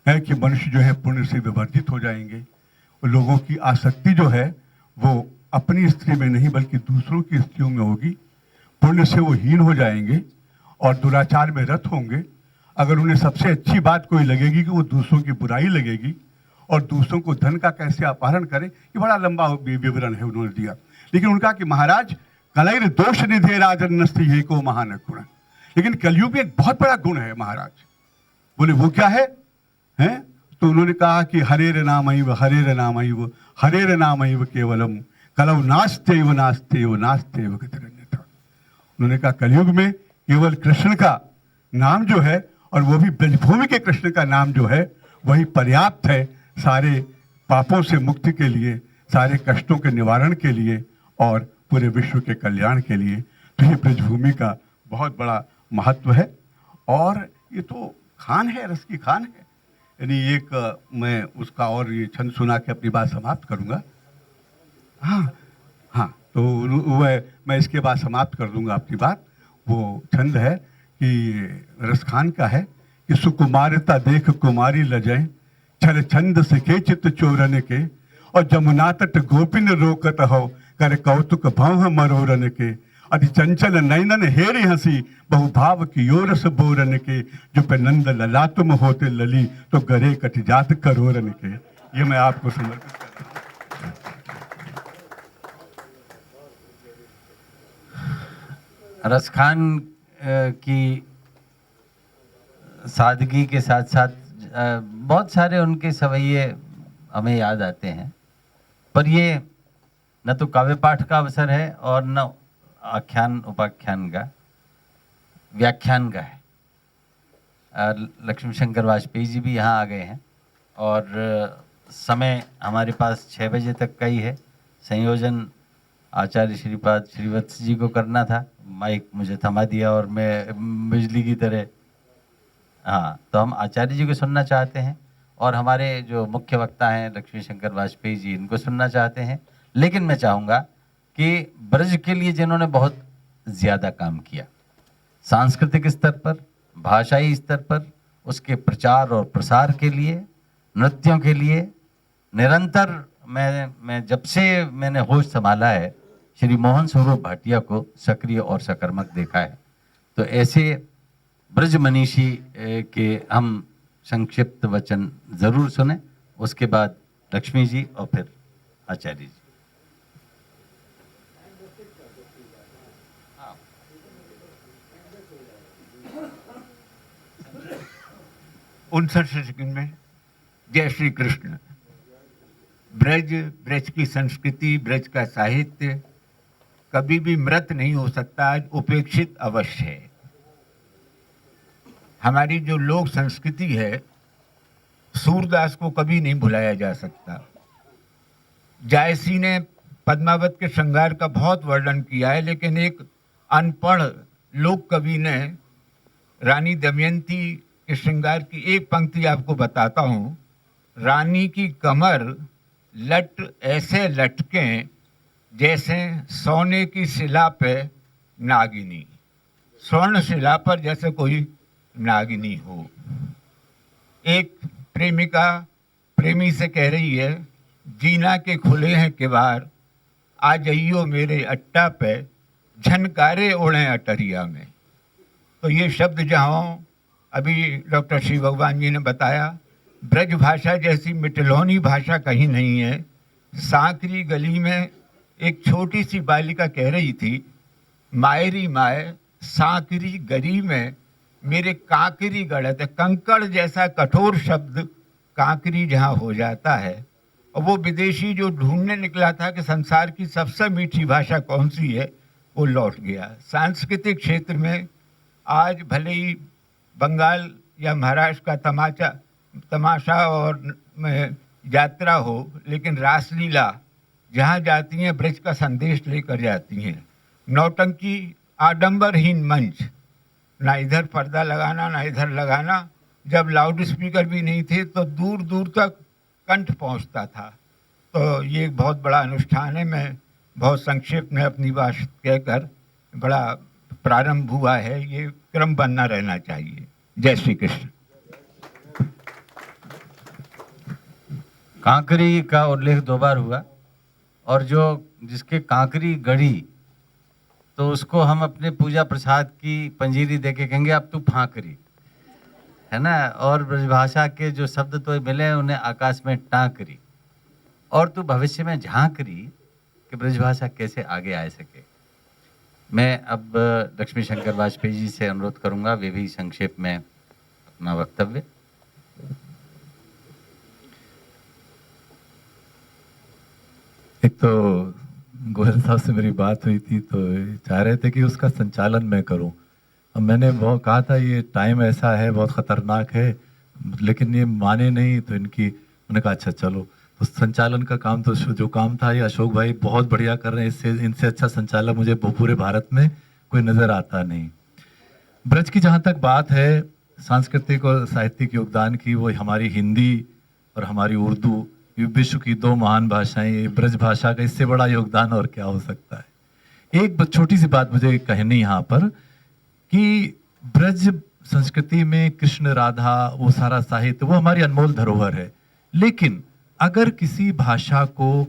E: है कि मनुष्य जो है पुण्य से विवर्जित हो जाएंगे। लोगों की आसक्ति जो है वो अपनी स्त्री में नहीं बल्कि दूसरों की स्त्रियों में होगी। पुण्य से वो हीन हो जाएंगे और दुराचार में रत होंगे। अगर उन्हें सबसे अच्छी बात कोई लगेगी कि वो दूसरों की बुराई लगेगी और दूसरों को धन का कैसे अपहरण करें। ये बड़ा लंबा विवरण है उन्होंने दिया। लेकिन उनका कि महाराज कलैर दोष निधे राजन्नस्ति हे को महान गुण। लेकिन कलयुग में एक बहुत बड़ा गुण है महाराज। बोले वो क्या है? हैं? तो उन्होंने कहा कि हरेर नामैव हरेर नामैव हरेर नामैव केवलम कलौ नास्तेव नास्तेव नास्तेव गतिरन्यथा। उन्होंने कहा कलयुग में केवल कृष्ण का नाम जो है और वो भी ब्रजभूमि के कृष्ण का नाम जो है वही पर्याप्त है सारे पापों से मुक्ति के लिए, सारे कष्टों के निवारण के लिए और पूरे विश्व के कल्याण के लिए। तो ये ब्रजभूमि का बहुत बड़ा महत्व है। और ये तो खान है, रस की खान है। यानी एक मैं उसका और ये छंद सुना के अपनी बात समाप्त करूंगा। हाँ, तो वह मैं इसके बाद समाप्त कर दूंगा अपनी बात। वो छंद है कि रसखान का है कि सुकुमारता देख कुमारी लजय छल छंद सिखे चित चोरन के और जमुना तट गोपिन रोकत हो कर कौतुक भव मरोरन के अति चंचल नैनन हेरी हंसी बहुभाव की योरस बोरन के जो पे नंद लला तुम होते लली तो गरे कट जात करोरन के। ये मैं आपको समर्पित कर रहा हूँ।
B: रसखान की सादगी के साथ साथ बहुत सारे उनके सवैये हमें याद आते हैं, पर ये न तो काव्य पाठ का अवसर है और न आख्यान उपाख्यान का, व्याख्यान का है। लक्ष्मी शंकर वाजपेयी जी भी यहाँ आ गए हैं और समय हमारे पास 6 बजे तक का ही है। संयोजन आचार्य श्रीपाद श्रीवत्स जी को करना था, माइक मुझे थमा दिया और मैं बिजली की तरह, हाँ, तो हम आचार्य जी को सुनना चाहते हैं और हमारे जो मुख्य वक्ता हैं लक्ष्मी शंकर वाजपेयी जी, इनको सुनना चाहते हैं। लेकिन मैं चाहूँगा कि ब्रज के लिए जिन्होंने बहुत ज़्यादा काम किया, सांस्कृतिक स्तर पर, भाषाई स्तर पर, उसके प्रचार और प्रसार के लिए, नृत्यों के लिए निरंतर मैं जब से मैंने होश संभाला है श्री मोहन स्वरूप भाटिया को सक्रिय और सकर्मक देखा है। तो ऐसे ब्रज मनीषी के हम संक्षिप्त वचन जरूर सुने, उसके बाद लक्ष्मी जी और फिर आचार्य जी।
F: 59 सेकंड में। जय श्री कृष्ण। ब्रज, ब्रज की संस्कृति, ब्रज का साहित्य कभी भी मृत नहीं हो सकता, आज उपेक्षित अवश्य है। हमारी जो लोक संस्कृति है, सूरदास को कभी नहीं भुलाया जा सकता। जायसी ने पद्मावत के श्रृंगार का बहुत वर्णन किया है, लेकिन एक अनपढ़ लोक कवि ने रानी दमयंती के श्रृंगार की एक पंक्ति आपको बताता हूँ। रानी की कमर लट ऐसे लटके जैसे सोने की शिला पे नागिनी, स्वर्ण शिला पर जैसे कोई नागिनी हो। एक प्रेमिका प्रेमी से कह रही है, जीना के खुले हैं किवार, आ जाइयो मेरे अट्टा पे, झनकारे ओढ़े अटरिया में। तो ये शब्द जहाँ अभी डॉक्टर श्री भगवान जी ने बताया, ब्रज भाषा जैसी मिटलौनी भाषा कहीं नहीं है। सांकरी गली में एक छोटी सी बालिका कह रही थी, मायरी माए सांकरी गली में मेरे कांकरी गढ़त है। कंकड़ जैसा कठोर शब्द कांकरी जहाँ हो जाता है। और वो विदेशी जो ढूंढने निकला था कि संसार की सबसे मीठी भाषा कौन सी है, वो लौट गया। सांस्कृतिक क्षेत्र में आज भले ही बंगाल या महाराष्ट्र का तमाशा और यात्रा हो, लेकिन रासलीला जहाँ जाती हैं ब्रज का संदेश लेकर जाती हैं। नौटंकी आडंबरहीन मंच, ना इधर पर्दा लगाना ना इधर लगाना। जब लाउड स्पीकर भी नहीं थे तो दूर दूर तक कंठ पहुंचता था। तो ये एक बहुत बड़ा अनुष्ठान है। मैं बहुत संक्षेप में अपनी बात कहकर, बड़ा प्रारंभ हुआ है, ये क्रम बनना रहना चाहिए। जय श्री कृष्ण।
B: कांकरी का उल्लेख 2 बार हुआ, और जो जिसके कांकरी गढ़ी, तो उसको हम अपने पूजा प्रसाद की पंजीरी देके कहेंगे अब तू फांकरी, है ना। और ब्रजभाषा के जो शब्द तो मिले उन्हें आकाश में टांकरी, और तू भविष्य में झांकरी कि ब्रजभाषा कैसे आगे आ सके। मैं अब लक्ष्मी शंकर वाजपेयी जी से अनुरोध करूंगा, वे भी संक्षेप में अपना वक्तव्य।
G: एक तो गोयल साहब से मेरी बात हुई थी, तो चाह रहे थे कि उसका संचालन मैं करूं। अब मैंने बहुत कहा था ये टाइम ऐसा है, बहुत ख़तरनाक है, लेकिन ये माने नहीं। तो उन्होंने कहा अच्छा चलो। तो संचालन का काम तो जो काम था ये अशोक भाई बहुत बढ़िया कर रहे हैं। इनसे अच्छा संचालक मुझे पूरे भारत में कोई नज़र आता नहीं। ब्रज की जहाँ तक बात है सांस्कृतिक और साहित्यिक योगदान की, वो हमारी हिंदी और हमारी उर्दू, विश्व की 2 महान भाषाएं, ब्रज भाषा का इससे बड़ा योगदान और क्या हो सकता है। एक छोटी सी बात मुझे कहनी यहाँ पर कि ब्रज संस्कृति में कृष्ण राधा वो सारा साहित्य वो हमारी अनमोल धरोहर है। लेकिन अगर किसी भाषा को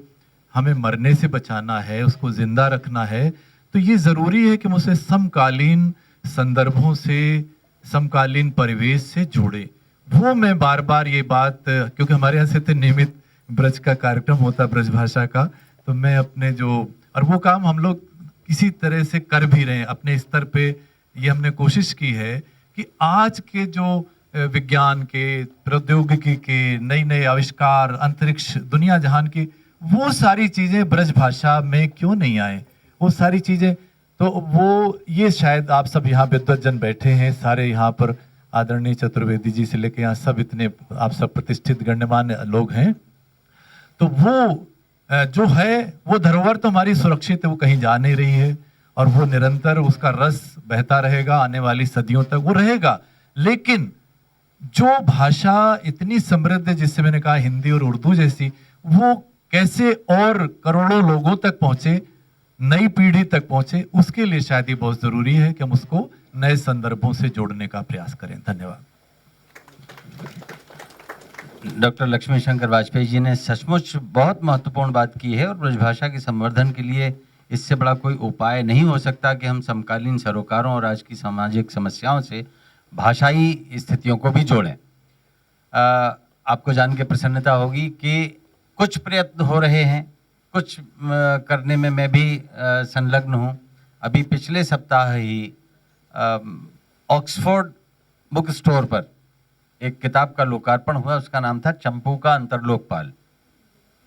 G: हमें मरने से बचाना है, उसको जिंदा रखना है, तो ये ज़रूरी है कि हम उसे समकालीन संदर्भों से, समकालीन परिवेश से जोड़े। वो मैं बार बार ये बात, क्योंकि हमारे यहाँ से तो नियमित ब्रज का कार्यक्रम होता है ब्रज भाषा का, तो मैं अपने और वो काम हम लोग किसी तरह से कर भी रहे हैं अपने स्तर पे। ये हमने कोशिश की है कि आज के जो विज्ञान के, प्रौद्योगिकी के नई नए आविष्कार, अंतरिक्ष, दुनिया जहान की, वो सारी चीज़ें ब्रज भाषा में क्यों नहीं आए, वो सारी चीज़ें। तो वो ये शायद आप सब यहाँ विद्वज्जन बैठे हैं, सारे यहाँ पर आदरणीय चतुर्वेदी जी से लेके यहाँ सब इतने आप सब प्रतिष्ठित गण्यमान्य लोग हैं। तो वो जो है वो धरोहर तो हमारी सुरक्षित है, वो कहीं जा नहीं रही है, और वो निरंतर उसका रस बहता रहेगा, आने वाली सदियों तक वो रहेगा। लेकिन जो भाषा इतनी समृद्ध है, जिससे मैंने कहा हिंदी और उर्दू जैसी, वो कैसे और करोड़ों लोगों तक पहुंचे, नई पीढ़ी तक पहुंचे, उसके लिए शायद ये बहुत जरूरी है कि हम उसको नए संदर्भों से जोड़ने का प्रयास करें। धन्यवाद।
B: डॉक्टर लक्ष्मी शंकर वाजपेयी जी ने सचमुच बहुत महत्वपूर्ण बात की है, और ब्रजभाषा के संवर्धन के लिए इससे बड़ा कोई उपाय नहीं हो सकता कि हम समकालीन सरोकारों और आज की सामाजिक समस्याओं से भाषाई स्थितियों को भी जोड़ें। आपको जान के प्रसन्नता होगी कि कुछ प्रयत्न हो रहे हैं, कुछ करने में मैं भी संलग्न हूँ। अभी पिछले सप्ताह ही ऑक्सफोर्ड बुक स्टोर पर एक किताब का लोकार्पण हुआ, उसका नाम था चंपू का अंतरलोकपाल।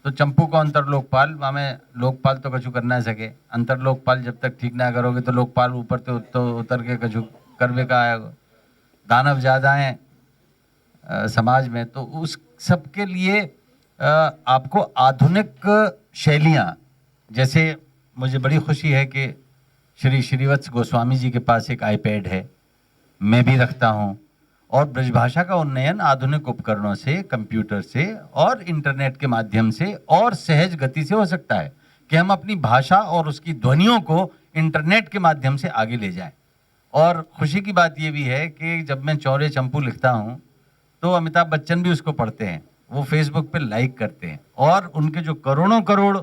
B: तो चंपू का अंतरलोकपाल, वहाँ में लोकपाल तो कछु कर ना सके, अंतरलोकपाल जब तक ठीक ना करोगे तो लोकपाल ऊपर तो उतर के कछु करवे का आएगा। दानव ज़्यादा हैं समाज में, तो उस सब के लिए आपको आधुनिक शैलियाँ, जैसे मुझे बड़ी खुशी है कि श्री श्रीवत्स गोस्वामी जी के पास एक आईपैड है, मैं भी रखता हूँ, और ब्रजभाषा का उन्नयन आधुनिक उपकरणों से, कंप्यूटर से और इंटरनेट के माध्यम से और सहज गति से हो सकता है कि हम अपनी भाषा और उसकी ध्वनियों को इंटरनेट के माध्यम से आगे ले जाएं। और खुशी की बात ये भी है कि जब मैं चौरे चंपू लिखता हूँ तो अमिताभ बच्चन भी उसको पढ़ते हैं, वो फेसबुक पे लाइक करते हैं, और उनके जो करोड़ों करोड़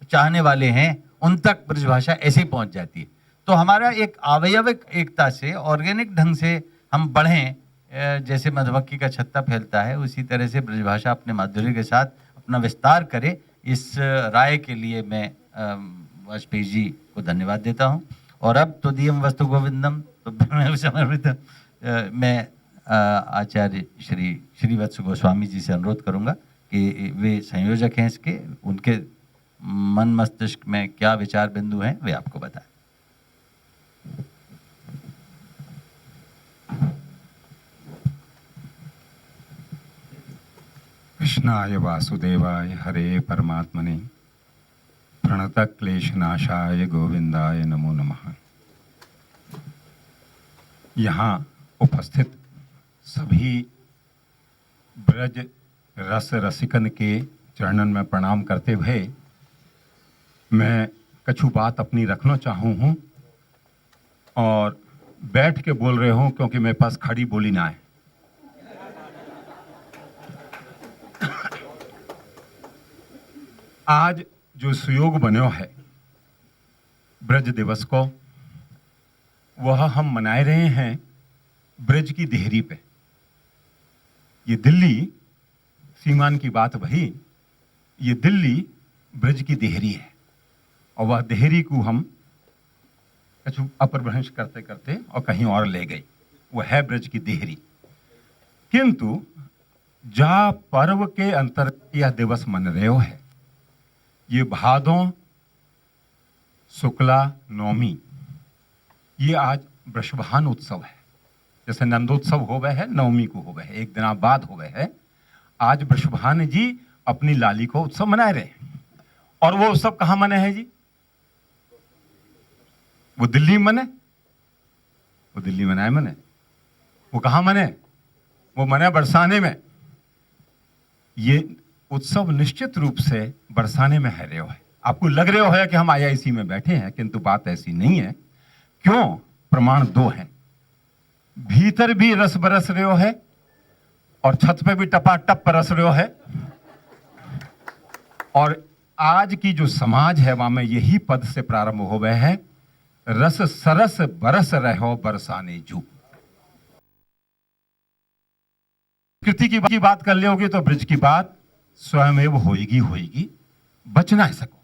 B: चाहने वाले हैं उन तक ब्रजभाषा ऐसे ही पहुँच जाती है। तो हमारा एक अवयविक एकता से, ऑर्गेनिक ढंग से हम बढ़ें, जैसे मधुमक्खी का छत्ता फैलता है उसी तरह से ब्रजभाषा अपने माधुर्य के साथ अपना विस्तार करे। इस राय के लिए मैं वाजपेयी जी को धन्यवाद देता हूँ। और अब तो दियम वस्तु गोविंदम, तो मैं समर्पित मैं आचार्य श्री श्रीवत्स गोस्वामी जी से अनुरोध करूँगा कि वे संयोजक हैं इसके, उनके मन मस्तिष्क में क्या विचार बिंदु हैं वे आपको बताएं।
H: कृष्णाय वासुदेवाय हरे परमात्मने प्रणत क्लेशनाशाय गोविंदाय नमो नमः। यहाँ उपस्थित सभी ब्रज रस रसिकन के चरणन में प्रणाम करते हुए मैं कछु बात अपनी रखना चाहूँ हूँ और बैठ के बोल रहे हूँ क्योंकि मेरे पास खड़ी बोली ना है। आज जो सुयोग बनो है ब्रज दिवस को, वह हम मनाए रहे हैं ब्रज की देहरी पे। ये दिल्ली सीमान की बात वही, ये दिल्ली ब्रज की देहरी है और वह देहरी को हम कछु अपभ्रंश करते करते और कहीं और ले गई, वह है ब्रज की देहरी। किंतु जा पर्व के अंतर्गत यह दिवस मन रहे है, ये भादों शुक्ला नवमी, ये आज वृषभान उत्सव है। जैसे नंदोत्सव हो गए है, नवमी को हो गए है, एक दिन बाद हो गए है। आज वृषभान जी अपनी लाली को उत्सव मना रहे हैं। और वो उत्सव कहाँ मने है जी? वो दिल्ली मने, वो दिल्ली मनाए मने, वो कहाँ मने? वो मने बरसाने में। ये उत्सव निश्चित रूप से बरसाने में है रहे हो है। आपको लग रहे हो है कि हम आईआईसी में बैठे हैं, किंतु बात ऐसी नहीं है। क्यों? प्रमाण दो हैं। भीतर भी रस बरस रहे हो है और छत पे भी टपाटप बरस रहे हो है। और आज की जो समाज है वहां में यही पद से प्रारंभ हो गए हैं, रस सरस बरस रहो बरसाने जू। कृति की बात कर लोगे तो ब्रज की बात स्वयं होएगी होएगी, बच ना सको,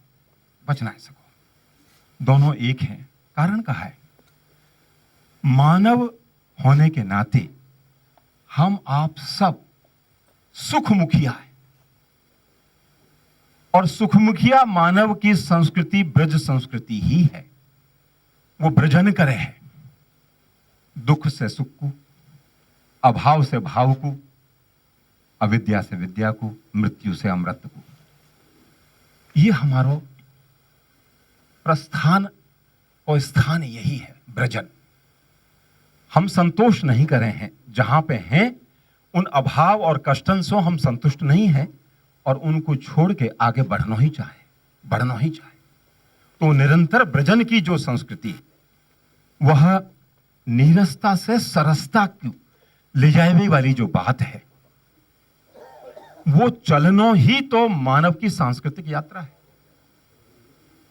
H: बच ना सको। दोनों एक हैं। कारण कहा है? मानव होने के नाते हम आप सब सुखमुखिया है और सुखमुखिया मानव की संस्कृति ब्रज संस्कृति ही है। वो ब्रजन करे है, दुख से सुख को, अभाव से भाव को, अविद्या से विद्या को, मृत्यु से अमृत को। ये हमारो प्रस्थान और स्थान यही है, ब्रजन। हम संतोष नहीं करे हैं जहां पे हैं, उन अभाव और कष्टन से हम संतुष्ट नहीं हैं और उनको छोड़ के आगे बढ़ना ही चाहे, बढ़ना ही चाहे। तो निरंतर ब्रजन की जो संस्कृति वह नीरसता से सरसता की ले जाने वाली जो बात है, वो चलनो ही तो मानव की सांस्कृतिक यात्रा है।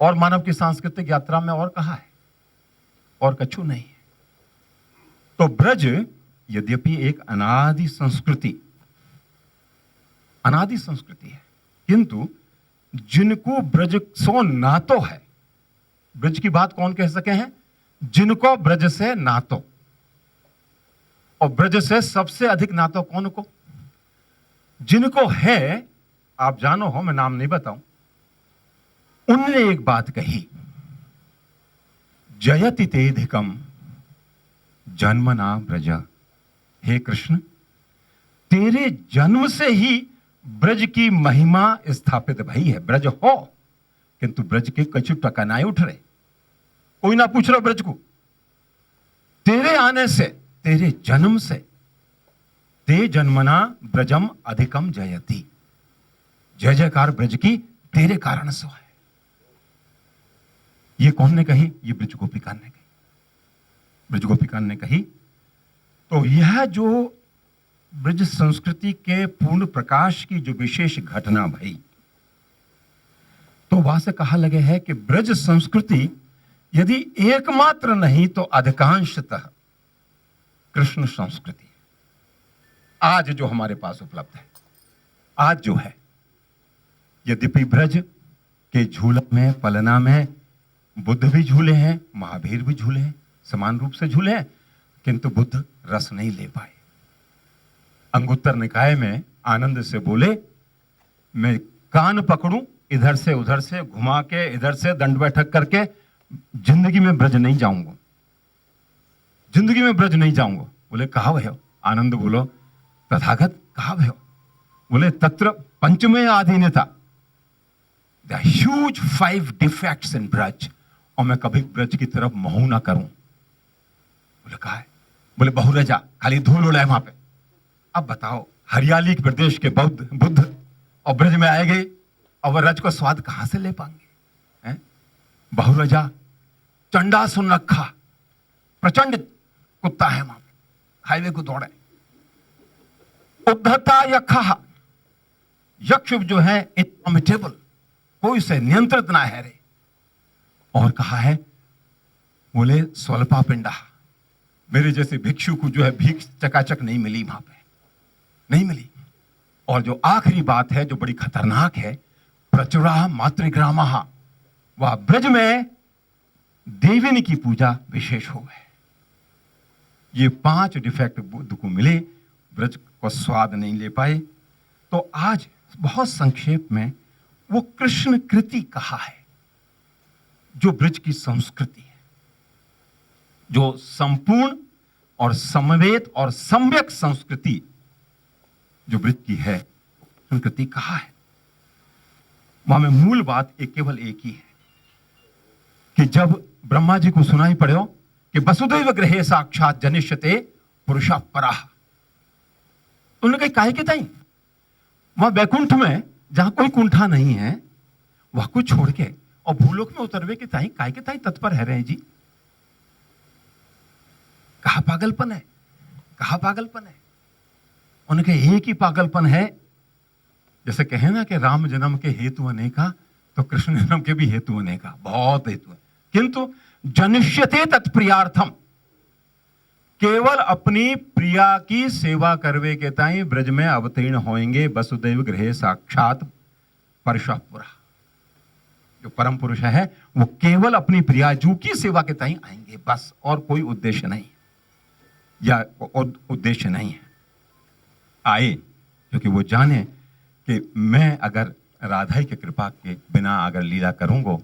H: और मानव की सांस्कृतिक यात्रा में और कहा है, और कछु नहीं है। तो ब्रज यद्यपि एक अनादि संस्कृति है, किंतु जिनको ब्रज सो नातो है, ब्रज की बात कौन कह सके हैं? जिनको ब्रज से नातो, और ब्रज से सबसे अधिक नाता कौन को? जिनको है, आप जानो हो, मैं नाम नहीं बताऊं, उनने एक बात कही, जयति तेधिकम जन्मना ब्रज। हे कृष्ण, तेरे जन्म से ही ब्रज की महिमा स्थापित भई है। ब्रज हो, किंतु ब्रज के कछु टकनाए उठ रहे, कोई ना पूछ रहा ब्रज को। तेरे आने से, तेरे जन्म से, ते जन्मना ब्रजम अधिकम जयति। जय जयकार ब्रज की तेरे कारण से है। ये कौन ने कही? ये ब्रज गोपिका ने कही, ब्रज गोपिका ने कही। तो यह जो ब्रज संस्कृति के पूर्ण प्रकाश की जो विशेष घटना भई, तो वहां से कहा लगे है कि ब्रज संस्कृति यदि एकमात्र नहीं तो अधिकांशतः कृष्ण संस्कृति आज जो हमारे पास उपलब्ध है, आज जो है। यद्यपि ब्रज के झूला में, पलना में बुद्ध भी झूले हैं, महावीर भी झूले हैं, समान रूप से झूले हैं, किंतु बुद्ध रस नहीं ले पाए। अंगुत्तर निकाय में आनंद से बोले, मैं कान पकड़ूं, इधर से उधर से घुमा के, इधर से दंड बैठक करके जिंदगी में ब्रज नहीं जाऊंगा, जिंदगी में ब्रज नहीं जाऊंगा। बोले कहा भयो? आनंद बोलो, तथागत कहा भयो? बोले तत्र पंचमे आधीनता, the huge 5 defects in Braj, और मैं कभी ब्रज की तरफ मोह ना करूं। बोले कहा है? बोले बहुरजा, खाली धूल उड़ा है वहां पे। अब बताओ, हरियाली प्रदेश के बुद्ध और ब्रज में आएंगे और वह रज को स्वाद कहां से ले पाएंगे? बहुरजा, चंडा सुन रखा, प्रचंड कुत्ता है वहां पे, हाईवे को दौड़े। उद्धता यक्षा, यक्ष जो है इनकॉमिटेबल, कोई से नियंत्रित ना है रे। और कहा है, बोले स्वल्पा पिंडा, मेरे जैसे भिक्षु को जो है भीख चकाचक नहीं मिली वहां पे, नहीं मिली। और जो आखिरी बात है जो बड़ी खतरनाक है, प्रचुरा मातृग्रामः, वह ब्रज में देविनी की पूजा विशेष हो गए। ये 5 डिफेक्ट बुद्ध को मिले, ब्रज को स्वाद नहीं ले पाए। तो आज बहुत संक्षेप में वो कृष्ण कृति कहा है, जो ब्रज की संस्कृति है, जो संपूर्ण और समवेत और सम्यक संस्कृति जो ब्रज की है, संस्कृति कहा है। वहां में मूल बात केवल एक ही है कि जब ब्रह्मा जी को सुनाई पड़े हो कि वसुदैव गृहे साक्षात जनिष्यते पुरुषा पराः, उन्होंने कहा काहे के ताई? वहां वैकुंठ में जहां कोई कुंठा नहीं है, वह को छोड़ के और भूलोक में उतरवे के ताई काहे के ताई तत्पर है रहे जी? कहा पागलपन है, कहा पागलपन है? उनके एक ही पागलपन है, जैसे कहे ना कि राम जन्म के हेतु अनेका, तो कृष्ण जन्म के भी हेतु अनेका, बहुत हेतु है। किंतु जनिष्यते तत्प्रियार्थम, केवल अपनी प्रिया की सेवा करवे के ताई ब्रज में अवतीर्ण होंगे वसुदैव गृहे साक्षात परशः पुरा। जो परम पुरुष है वो केवल अपनी प्रियाजू की सेवा के ताई आएंगे, बस, और कोई उद्देश्य नहीं या उद्देश्य नहीं है। आए क्योंकि वो जाने कि मैं अगर राधा की कृपा के बिना अगर लीला करूंगा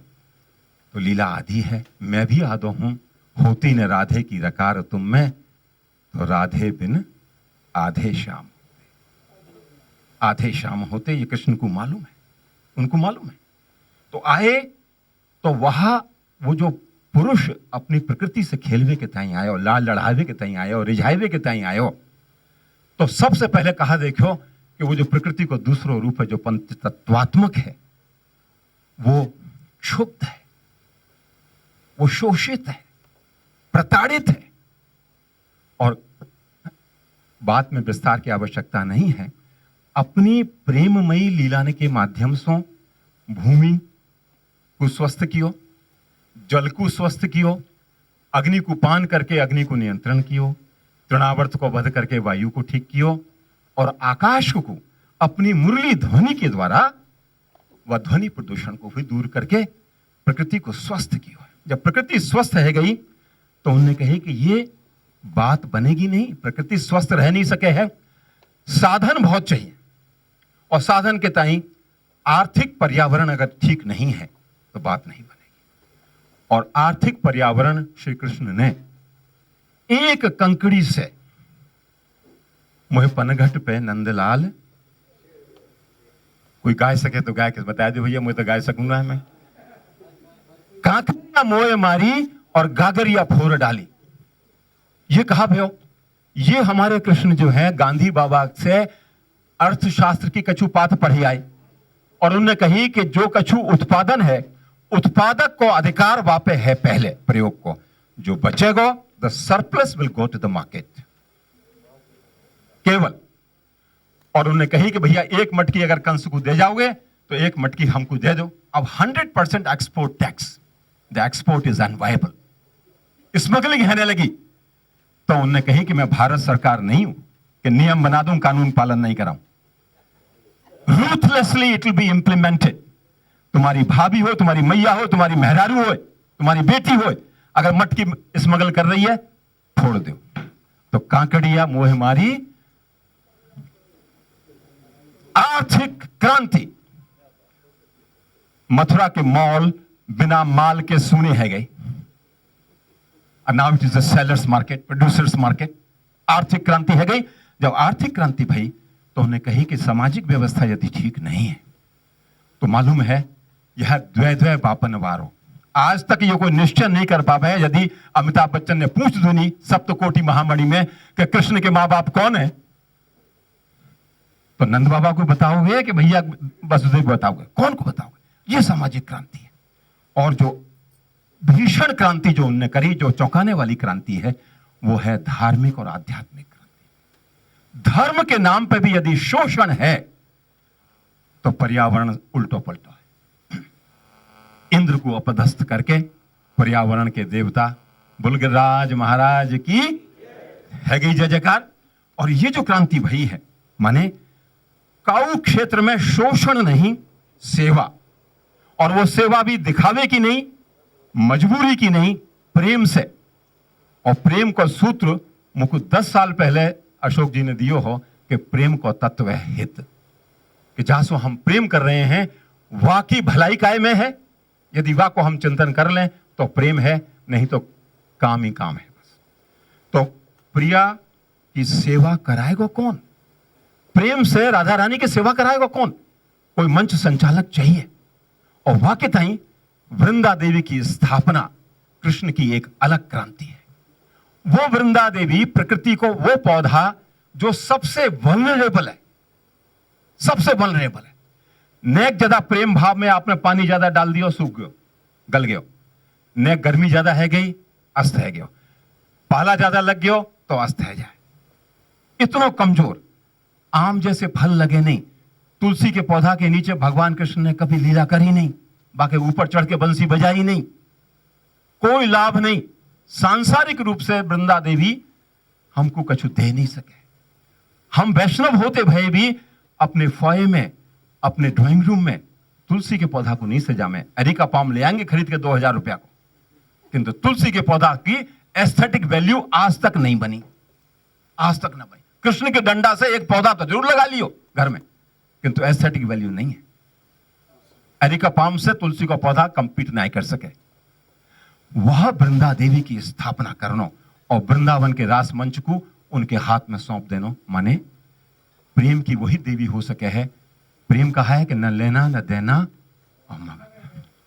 H: तो लीला आधी है, मैं भी आदो हूं, होती न राधे की रकार तुम में, तो राधे बिन आधे शाम, आधे शाम होते। ये कृष्ण को मालूम है, उनको मालूम है। तो आए तो वहां वो जो पुरुष अपनी प्रकृति से खेलवे के ताई आयो, लाल लड़ावे के ताई आयो, रिझावे के ताई आयो, तो सबसे पहले कहा देखो कि वो जो प्रकृति को दूसरो रूप है, जो पंच तत्वात्मक है, वो क्षुब्ध है, वो शोषित है, प्रताड़ित है। और बात में विस्तार की आवश्यकता नहीं है, अपनी प्रेममयी लीलाने के माध्यम से भूमि को स्वस्थ कियो, जल को स्वस्थ कियो, अग्नि को पान करके अग्नि को नियंत्रण कियो, तृणावर्त को वध करके वायु को ठीक कियो, और आकाश को अपनी मुरली ध्वनि के द्वारा वह ध्वनि प्रदूषण को भी दूर करके प्रकृति को स्वस्थ किया। जब प्रकृति स्वस्थ है गई तो उन्होंने कहे कि ये बात बनेगी नहीं, प्रकृति स्वस्थ रह नहीं सके है। साधन बहुत चाहिए, और साधन के ताई आर्थिक पर्यावरण अगर ठीक नहीं है तो बात नहीं बनेगी। और आर्थिक पर्यावरण श्री कृष्ण ने एक कंकड़ी से, मुझे पनघट पे नंदलाल, कोई गाय सके तो गाय के बता दे भैया, मुझे तो गाय सकूंगा मैं। कांकरिया मोए मारी और गागरिया फोर डाली, ये कहा भयो। ये हमारे कृष्ण जो है गांधी बाबा से अर्थशास्त्र की कछु पाठ पढ़ी आए, और उन्होंने कही कि जो कछु उत्पादन है, उत्पादक को अधिकार वापे है पहले प्रयोग को, जो बचेगा the surplus will go to the market केवल। और उन्होंने कही कि भैया एक मटकी अगर कंस को दे जाओगे तो एक मटकी हमको दे दो। अब 100% export tax, the export is unviable, smuggling होने लगी। तो उन्होंने कही कि मैं भारत सरकार नहीं हूं कि नियम बना दूं, कानून पालन नहीं कराऊं। Ruthlessly it will be implemented. तुम्हारी भाभी हो, तुम्हारी मैया हो, तुम्हारी मेहरारू हो, तुम्हारी बेटी हो, अगर मटकी स्मगल कर रही है फोड़ दो। तो कांकड़िया मोह मारी, आर्थिक क्रांति। मथुरा के मॉल बिना माल के सूने है गई। Now it is a sellers market, producers market. आर्थिक क्रांति है गई। जब आर्थिक क्रांति भई तो उन्होंने कही कि सामाजिक व्यवस्था यदि ठीक नहीं है तो मालूम है यह द्वैद्वय बापन वारो। आज तक ये कोई निश्चय नहीं कर पावे है। यदि अमिताभ बच्चन ने पूछ दूनी सप्तकोटि महामणि में कि कृष्ण के मां बाप कौन है, तो नंद बाबा को बताओगे कि भैया वसुदेव बताओगे, कौन को बताओगे? ये सामाजिक क्रांति है। और जो भीषण क्रांति जो उनने करी, जो चौंकाने वाली क्रांति है, वो है धार्मिक और आध्यात्मिक क्रांति। धर्म के नाम पे भी यदि शोषण है तो पर्यावरण उल्टो पलटो है। इंद्र को अपदस्थ करके पर्यावरण के देवता बुलगराज महाराज की है गई जय जयकार। और ये जो क्रांति भई है, माने काऊ क्षेत्र में शोषण नहीं, सेवा। और वो सेवा भी दिखावे की नहीं, मजबूरी की नहीं, प्रेम से। और प्रेम का सूत्र मुझको 10 साल पहले अशोक जी ने दियो हो कि प्रेम को तत्व है हित, कि जहां से हम प्रेम कर रहे हैं वाकई भलाई काय में है। यदि वाह को हम चिंतन कर लें तो प्रेम है, नहीं तो काम ही काम है बस। तो प्रिया की सेवा कराएगा कौन? प्रेम से राधा रानी की सेवा कराएगा कौन? कोई मंच संचालक चाहिए। और वाकई ताई वृंदा देवी की स्थापना कृष्ण की एक अलग क्रांति है। वो वृंदा देवी प्रकृति को, वो पौधा जो सबसे वल्नरेबल है, सबसे वल्नरेबल है। नेक ज्यादा प्रेम भाव में आपने पानी ज्यादा डाल दियो, सूख गयो, गल गयो। नेक गर्मी ज्यादा है गई, अस्त है गयो। पाला ज्यादा लग गयो तो अस्त है जाए। इतना कमजोर, आम जैसे फल लगे नहीं। तुलसी के पौधा के नीचे भगवान कृष्ण ने कभी लीला करी नहीं, बाकी ऊपर चढ़ के बंसी बजाई नहीं, कोई लाभ नहीं। सांसारिक रूप से वृंदा देवी हमको कछु दे नहीं सके। हम वैष्णव होते भय भी अपने फॉये में, अपने ड्राइंग रूम में तुलसी के पौधा को नहीं सजामे। एरिका पाम ले आएंगे खरीद के 2000 रुपया को, किंतु तुलसी के पौधा की एस्थेटिक वैल्यू आज तक नहीं बनी, आज तक ना बनी। कृष्ण के डंडा से एक पौधा तो जरूर लगा लियो घर में, किंतु एस्थेटिक वैल्यू नहीं है। एरिका पाम से तुलसी का पौधा कंपीट नहीं कर सके। वह वृंदा देवी की स्थापना करनो और वृंदावन के रास मंच को उनके हाथ में सौंप देनो, माने प्रेम की वही देवी हो सके है। प्रेम कहा है कि न लेना न देना और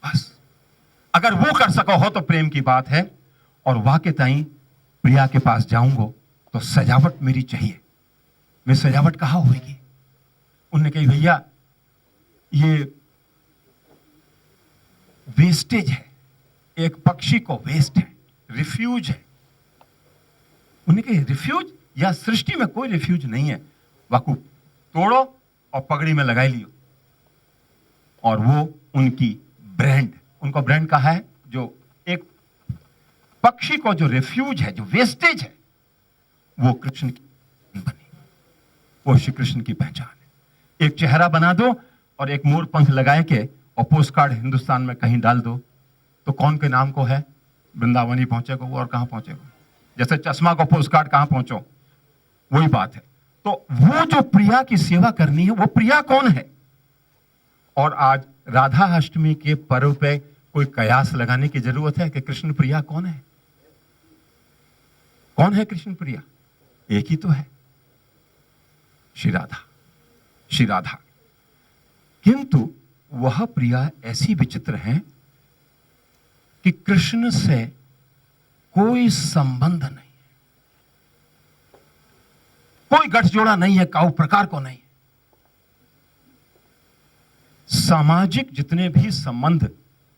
H: बस। अगर वो कर सको हो तो प्रेम की बात है। और वाकई ताई प्रिया के पास जाऊंगा तो सजावट मेरी चाहिए। मैं सजावट कहाँ होगी? उनने कही भैया ये वेस्टेज है, एक पक्षी को वेस्ट है, रिफ्यूज है। उन्होंने कहा रिफ्यूज? या सृष्टि में कोई रिफ्यूज नहीं है, वाकू तोड़ो और पगड़ी में लगाई लियो। और वो उनकी ब्रांड, उनका ब्रांड कहा है, जो एक पक्षी को जो रिफ्यूज है, जो वेस्टेज है, वो कृष्ण की बनी, वो श्री कृष्ण की पहचान है। एक चेहरा बना दो और एक मोर पंख लगाए के और पोस्ट कार्ड हिंदुस्तान में कहीं डाल दो तो कौन के नाम को है? वृंदावन ही पहुंचेगा वो, और कहां पहुंचेगा? जैसे चश्मा को पोस्टकार्ड कहां पहुंचो, वही बात है। तो वो जो प्रिया की सेवा करनी है, वो प्रिया कौन है? और आज राधा अष्टमी के पर्व पे कोई कयास लगाने की जरूरत है कि कृष्ण प्रिया कौन है? कौन है कृष्ण प्रिया? एक ही तो है, श्री राधा, श्री राधा। किंतु वह प्रिया ऐसी विचित्र है कि कृष्ण से कोई संबंध नहीं, कोई गठजोड़ा नहीं है, काउ प्रकार को नहीं। सामाजिक जितने भी संबंध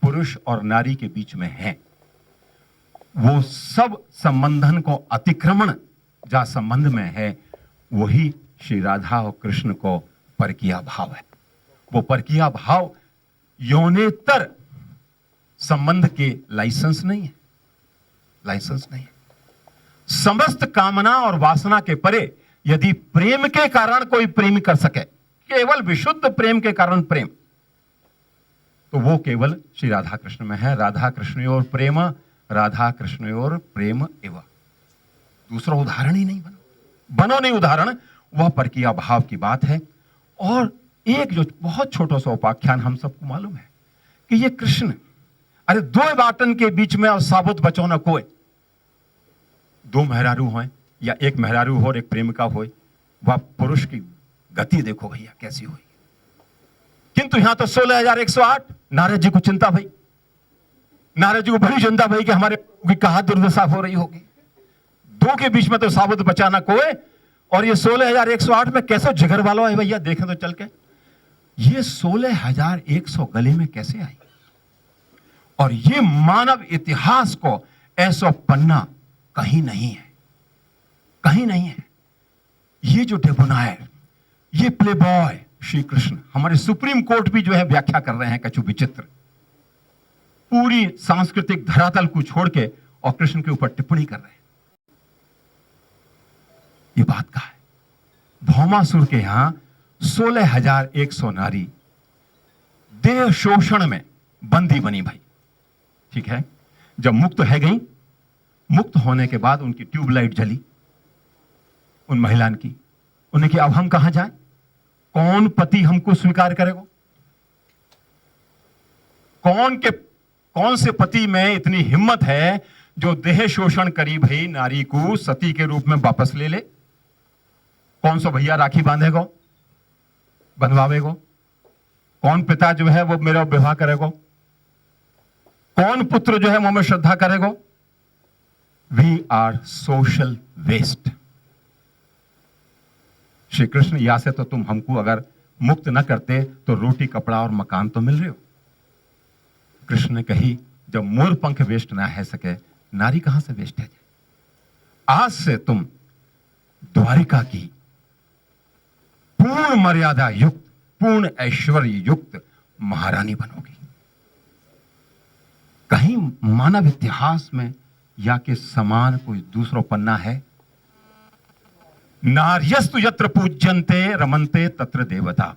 H: पुरुष और नारी के बीच में हैं, वो सब संबंधन को अतिक्रमण जहां संबंध में है, वही श्री राधा और कृष्ण को परकीया भाव है। वो परकीया भाव यौनेतर संबंध के लाइसेंस नहीं है, लाइसेंस नहीं है। समस्त कामना और वासना के परे यदि प्रेम के कारण कोई प्रेम कर सके, केवल विशुद्ध प्रेम के कारण प्रेम, तो वो केवल श्री राधा कृष्ण में है। राधा कृष्ण और प्रेम, राधा कृष्ण और प्रेम एवं, दूसरा उदाहरण ही नहीं बनो नहीं उदाहरण, वह परकीया भाव की बात है। और एक जो बहुत छोटा सा उपाख्यान हम सबको मालूम है कि ये कृष्ण, अरे दो बाटन के बीच में और साबुत बचो न कोई, दो मेहरारू हो या एक मेहरारू हो और एक प्रेमिका हो, वह पुरुष की गति देखो भैया कैसी हुई। किंतु यहां तो 16,108। नारद जी को चिंता भाई, नारद जी को बड़ी चिंता भाई कि हमारे की कहा दुर्दशा हो रही होगी। दो के बीच में तो साबुत बचाना कोई, और ये 16,108 में कैसे जिगर वाला है भैया, देखें तो चल के ये 16,100 गले में कैसे आई। और ये मानव इतिहास को ऐसा पन्ना कहीं नहीं है, कहीं नहीं है। ये जो डेबोनायर, ये प्ले बॉय श्री कृष्ण, हमारे सुप्रीम कोर्ट भी जो है व्याख्या कर रहे हैं कछु विचित्र, पूरी सांस्कृतिक धरातल को छोड़ के और कृष्ण के ऊपर टिप्पणी कर रहे हैं। ये बात का है, भौमासुर के यहां 16,100 नारी देह शोषण में बंदी बनी भाई, ठीक है। जब मुक्त है गई, मुक्त होने के बाद उनकी ट्यूबलाइट जली, उन महिलाओं की, उन्हें कि अब हम कहां जाएं, कौन पति हमको स्वीकार करेगा, कौन से पति में इतनी हिम्मत है जो देह शोषण करी भई नारी को सती के रूप में वापस ले ले। कौन सो भैया राखी बांधेगो, बंधवावेगो, कौन पिता जो है वो मेरा विवाह करेगो, कौन पुत्र जो है मुंह में श्रद्धा करेगो। We are social waste. Shri Krishna, या से तो तुम हमको अगर मुक्त न करते तो रोटी कपड़ा और मकान तो मिल रहे हो। कृष्ण ने कही, जब मोर पंख वेस्ट ना है सके, नारी कहां से वेस्ट है। आज से तुम द्वारिका की पूर्ण मर्यादा युक्त, पूर्ण ऐश्वर्य युक्त महारानी बनोगी। कहीं मानव इतिहास में या के समान कोई दूसरा पन्ना है? नार्यस्तु यत्र पूज्यन्ते रमन्ते तत्र देवता,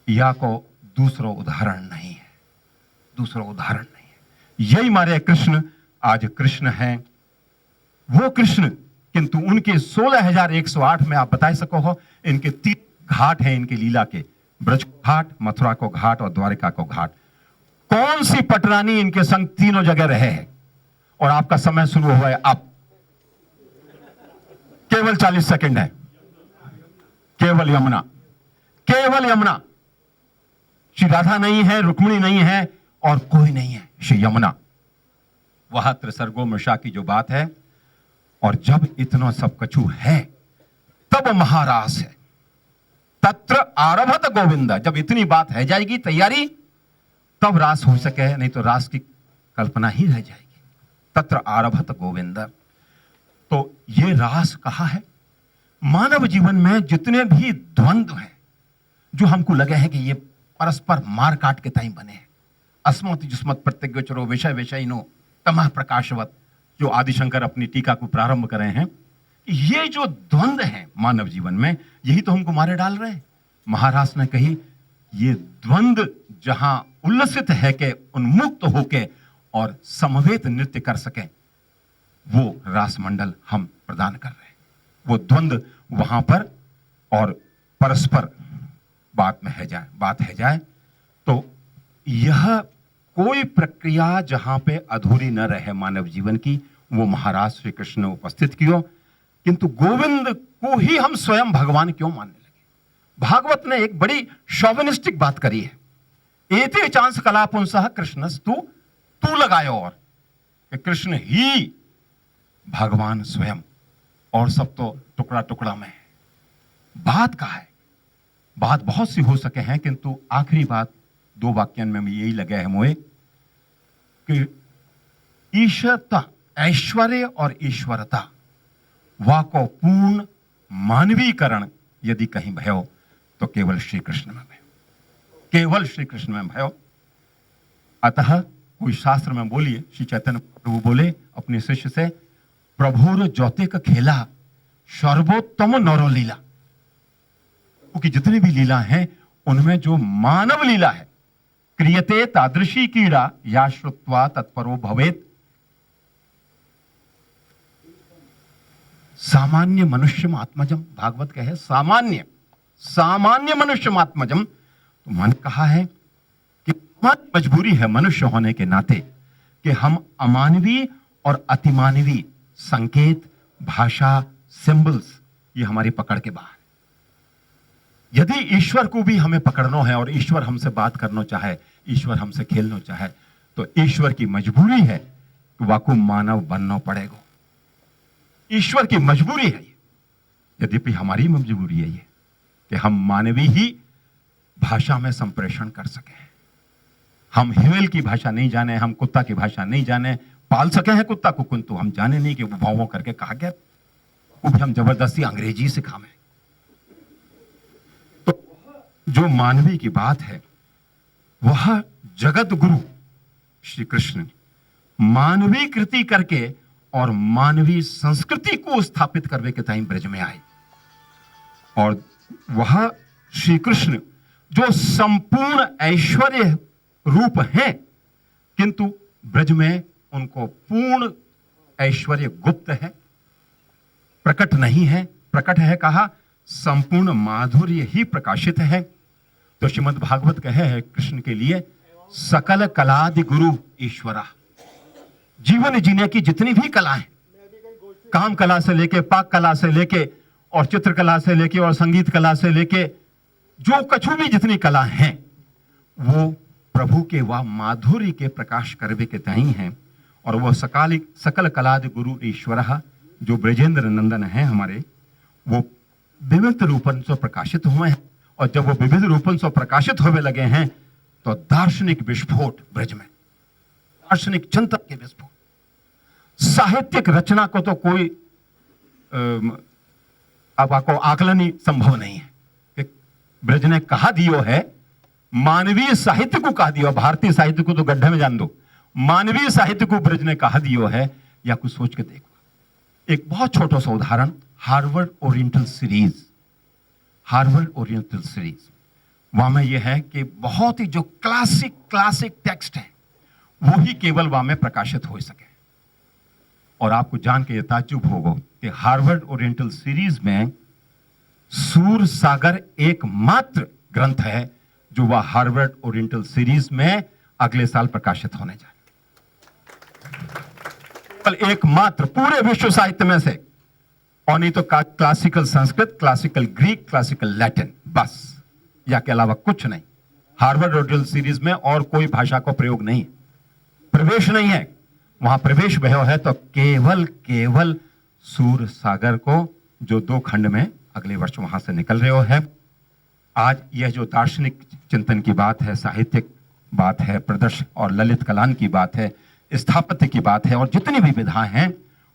H: या को दूसरा उदाहरण नहीं है, दूसरा उदाहरण नहीं है। यही मारे कृष्ण आज कृष्ण हैं, वो कृष्ण। किंतु उनके 16,108 में आप बता सको हो, इनके 3 घाट हैं इनके लीला के, ब्रज घाट, मथुरा को घाट और द्वारिका को घाट। कौन सी पटरानी इनके संग तीनों जगह रहे हैं? और आपका समय शुरू हुआ है अब, केवल 40 सेकंड है। केवल यमुना, केवल यमुना। श्री राधा नहीं है, रुक्मिणी नहीं है और कोई नहीं है, श्री यमुना। वह त्रिसर्गो मृषा की जो बात है। और जब इतना सब कछु है तब महारास है, तत्र आरभत गोविंद। जब इतनी बात है जाएगी तैयारी, तब रास हो सके, नहीं तो रास की कल्पना ही रह जाएगी। तत्र आरभत गोविंद। तो ये रास कहा है। मानव जीवन में जितने भी द्वंद्व हैं, जो हमको लगे हैं कि ये परस्पर मार काट के ताई बने हैं, अस्मत् जुस्मत् प्रत्यग्योचरो विषय विषयिनो तमः प्रकाशवत, जो आदिशंकर अपनी टीका को प्रारंभ कर रहे हैं, ये जो द्वंद्व है मानव जीवन में, यही तो हमको मारे डाल रहे हैं। महाराज ने कही, ये द्वंद्व जहां उल्लसित है कि उन्मुक्त होके और समवेत नृत्य कर सके, वो रासमंडल हम प्रदान कर रहे हैं। वो द्वंद्व वहां पर और परस्पर बात है जाए तो यह कोई प्रक्रिया जहां पे अधूरी न रहे मानव जीवन की, वो महाराज श्री कृष्ण ने उपस्थित किया। किंतु गोविंद को ही हम स्वयं भगवान क्यों मानने लगे? भागवत ने एक बड़ी शोविनिस्टिक बात करी है। एते चांस कलापुंसः कृष्णस्तु तू लगायो, और कि कृष्ण ही भगवान स्वयं और सब तो टुकड़ा टुकड़ा में है। बात का है, बात बहुत सी हो सके हैं, किंतु आखिरी बात 2 वाक्यन में यही लगे है मोए कि ईश्वरता, ऐश्वर्य और ईश्वरता वा को पूर्ण मानवीकरण यदि कहीं भयो तो केवल श्री कृष्ण में भयो, केवल श्री कृष्ण में भयो। अतः कोई शास्त्र में बोलिए, श्री चैतन्य प्रभु बोले अपने शिष्य से, प्रभुर ज्योति का खेला सर्वोत्तम नरो लीला, क्योंकि जितनी भी लीला हैं उनमें जो मानव लीला है, क्रियते तादृशी कीड़ा या श्रुत्वा तत्परो भवेत, सामान्य मनुष्य आत्मजम, भागवत कहे सामान्य मनुष्य आत्मजम। तो मन कहा है कि हमारी मजबूरी है मनुष्य होने के नाते कि हम अमानवीय और अतिमानवीय संकेत, भाषा, सिंबल्स, ये हमारी पकड़ के बाहर। यदि ईश्वर को भी हमें पकड़ना है और ईश्वर हमसे बात करना चाहे, ईश्वर हमसे खेलना चाहे, तो ईश्वर की मजबूरी है कि वाकु मानव बनना पड़ेगा। ईश्वर की मजबूरी है ये, यद्यपि हमारी मजबूरी है ये कि हम मानवीय ही भाषा में संप्रेषण कर सके। हम हिमेल की भाषा नहीं जाने, हम कुत्ता की भाषा नहीं जाने, पाल सके हैं कुत्ता को, किंतु हम जाने नहीं कि वो भावों करके कहा गया, वो भी हम जबरदस्ती अंग्रेजी सिखावे। तो जो मानवीय की बात है वह जगत गुरु श्री कृष्ण मानवीय कृति करके और मानवीय संस्कृति को स्थापित करने के टाइम ब्रज में आए। और वह श्री कृष्ण जो संपूर्ण ऐश्वर्य रूप हैं, किंतु ब्रज में उनको पूर्ण ऐश्वर्य गुप्त है, प्रकट नहीं है। प्रकट है कहा, संपूर्ण माधुर्य ही प्रकाशित है। तो श्रीमद् भागवत कहे है कृष्ण के लिए, सकल कलादि गुरु ईश्वरा। जीवन जीने की जितनी भी कलाएं, काम कला से लेके, पाक कला से लेके और चित्रकला से लेके और संगीत कला से लेके, जो कछु भी जितनी कला हैं, वो प्रभु के वह माधुर्य के प्रकाश करवे के तहीं हैं। और वह सकल कलादि गुरु ईश्वर, जो ब्रजेंद्र नंदन हैं हमारे, वो विविध रूपन से प्रकाशित हुए हैं। और जब वो विविध रूपन से प्रकाशित होने लगे हैं तो दार्शनिक विस्फोट ब्रज में, दार्शनिक चिंतन के विस्फोट, साहित्यिक रचना को तो कोई अब आपको आकलन ही संभव नहीं है कि ब्रज ने कहा दियो है, मानवीय साहित्य को कहा दियो, भारतीय साहित्य को तो गड्ढे में जान दो, मानवीय साहित्य को ब्रज ने कहा दियो है। या कुछ सोच के देखो, एक बहुत छोटा सा उदाहरण, Harvard oriental series, Harvard oriental series, वहां में यह है कि बहुत ही जो क्लासिक टेक्स्ट है वो ही केवल वहां में प्रकाशित हो सके। और आपको जान के ये ताज्जुब होगा कि हार्वर्ड ओरिएंटल सीरीज में सूर सागर एकमात्र ग्रंथ है जो वह हार्वर्ड ओरिएंटल सीरीज में अगले साल प्रकाशित होने जाए। केवल एकमात्र पूरे विश्व साहित्य में से, और नहीं तो classical Sanskrit, classical Greek, classical Latin, बस, या के अलावा कुछ नहीं। हार्वर्ड ओरिएंटल सीरीज में और कोई भाषा का प्रयोग नहीं, प्रवेश नहीं है। वहां प्रवेश भयो है तो केवल सूर सागर को, जो 2 खंड में अगले वर्ष वहां से निकल रहे हो है। आज यह जो दार्शनिक चिंतन की बात है, साहित्यिक बात है, प्रदर्शन और ललित कलान की बात है, स्थापत्य की बात है, और जितनी भी विधाएं हैं,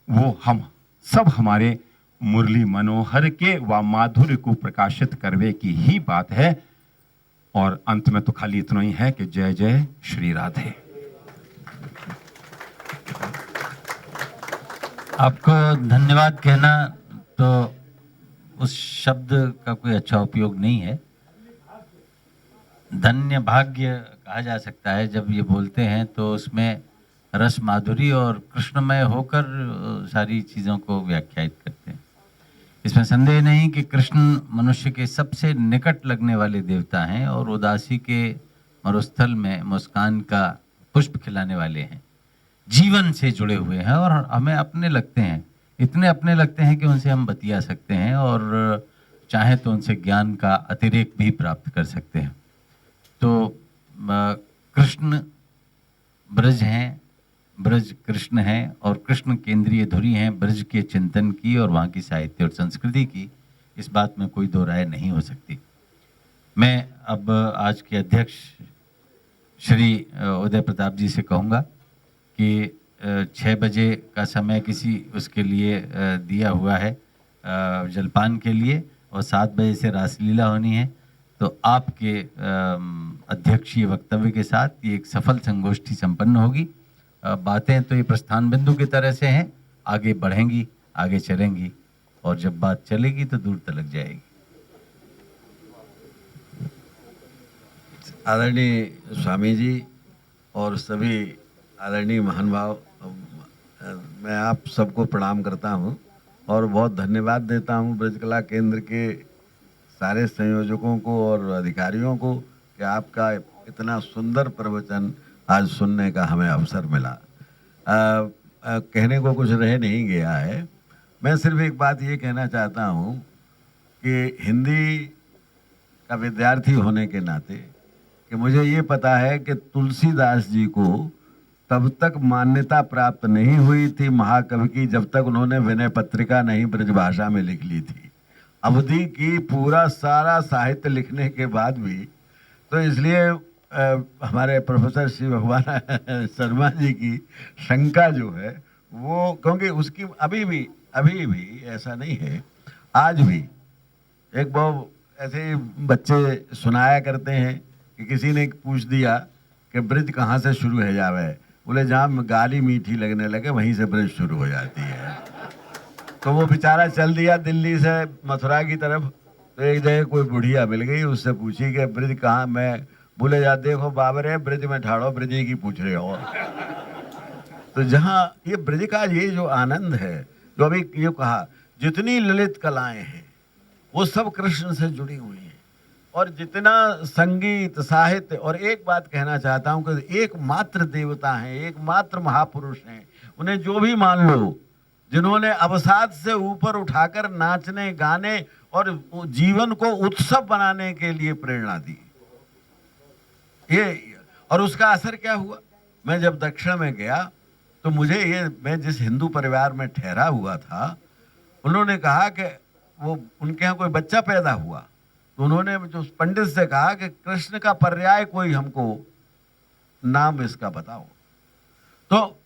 H: वो हम सब हमारे मुरली मनोहर के व माधुर्य को प्रकाशित करवे की ही बात है। और अंत में तो खाली इतना ही है कि जय जय श्री राधे।
B: आपको धन्यवाद कहना तो उस शब्द का कोई अच्छा उपयोग नहीं है। धन्य भाग्य कहा जा सकता है जब ये बोलते हैं, तो उसमें रस माधुरी और कृष्णमय होकर सारी चीज़ों को व्याख्यायित करते हैं। इसमें संदेह नहीं कि कृष्ण मनुष्य के सबसे निकट लगने वाले देवता हैं और उदासी के मरुस्थल में मुस्कान का पुष्प खिलाने वाले हैं, जीवन से जुड़े हुए हैं और हमें अपने लगते हैं, इतने अपने लगते हैं कि उनसे हम बतिया सकते हैं और चाहे तो उनसे ज्ञान का अतिरेक भी प्राप्त कर सकते हैं। तो कृष्ण ब्रज हैं, ब्रज कृष्ण हैं और कृष्ण केंद्रीय धुरी हैं ब्रज के चिंतन की और वहाँ की साहित्य और संस्कृति की, इस बात में कोई दो राय नहीं हो सकती। मैं अब आज के अध्यक्ष श्री उदय प्रताप जी से कहूँगा कि 6 बजे का समय किसी उसके लिए दिया हुआ है जलपान के लिए और 7 बजे से रासलीला होनी है, तो आपके अध्यक्षीय वक्तव्य के साथ ये एक सफल संगोष्ठी संपन्न होगी। बातें तो ये प्रस्थान बिंदु की तरह से हैं, आगे बढ़ेंगी, आगे चलेंगी और जब बात चलेगी तो दूर तलक जाएगी।
I: आदरणीय स्वामी जी और सभी आदरणीय महान भाव, मैं आप सबको प्रणाम करता हूं और बहुत धन्यवाद देता हूं ब्रज कला केंद्र के सारे संयोजकों को और अधिकारियों को कि आपका इतना सुंदर प्रवचन आज सुनने का हमें अवसर मिला। कहने को कुछ रह नहीं गया है, मैं सिर्फ एक बात ये कहना चाहता हूँ कि हिंदी का विद्यार्थी होने के नाते कि मुझे ये पता है कि तुलसीदास जी को तब तक मान्यता प्राप्त नहीं हुई थी महाकवि की जब तक उन्होंने विनय पत्रिका नहीं ब्रजभाषा में लिख ली थी। अवधि की पूरा सारा साहित्य लिखने के बाद भी, तो इसलिए हमारे प्रोफेसर श्री भगवान शर्मा जी की शंका जो है वो, क्योंकि उसकी अभी भी ऐसा नहीं है, आज भी एक बहुत ऐसे बच्चे सुनाया करते हैं कि किसी ने पूछ दिया कि ब्रज कहाँ से शुरू है जावे, बोले जहाँ गाली मीठी लगने लगे वहीं से ब्रज शुरू हो जाती है। तो वो बेचारा चल दिया दिल्ली से मथुरा की तरफ, तो एक जगह कोई बुढ़िया मिल गई, उससे पूछी कि ब्रज कहाँ, मैं बोले जा देखो बाबरे ब्रज में ठाड़ो, ब्रज की पूछ रहे हो। तो जहाँ ये ब्रज का ये जो आनंद है, जो अभी ये कहा, जितनी ललित कलाएं हैं वो सब कृष्ण से जुड़ी हुई हैं और जितना संगीत साहित्य, और एक बात कहना चाहता हूँ कि एकमात्र देवता हैं, एकमात्र महापुरुष हैं, उन्हें जो भी मान लो, जिन्होंने अवसाद से ऊपर उठाकर नाचने गाने और जीवन को उत्सव बनाने के लिए प्रेरणा दी। ये और उसका असर क्या हुआ, मैं जब दक्षिण में गया तो मुझे ये, मैं जिस हिंदू परिवार में ठहरा हुआ था, उन्होंने कहा कि वो उनके यहाँ कोई बच्चा पैदा हुआ तो उन्होंने जो पंडित से कहा कि कृष्ण का पर्याय कोई हमको नाम इसका बताओ। तो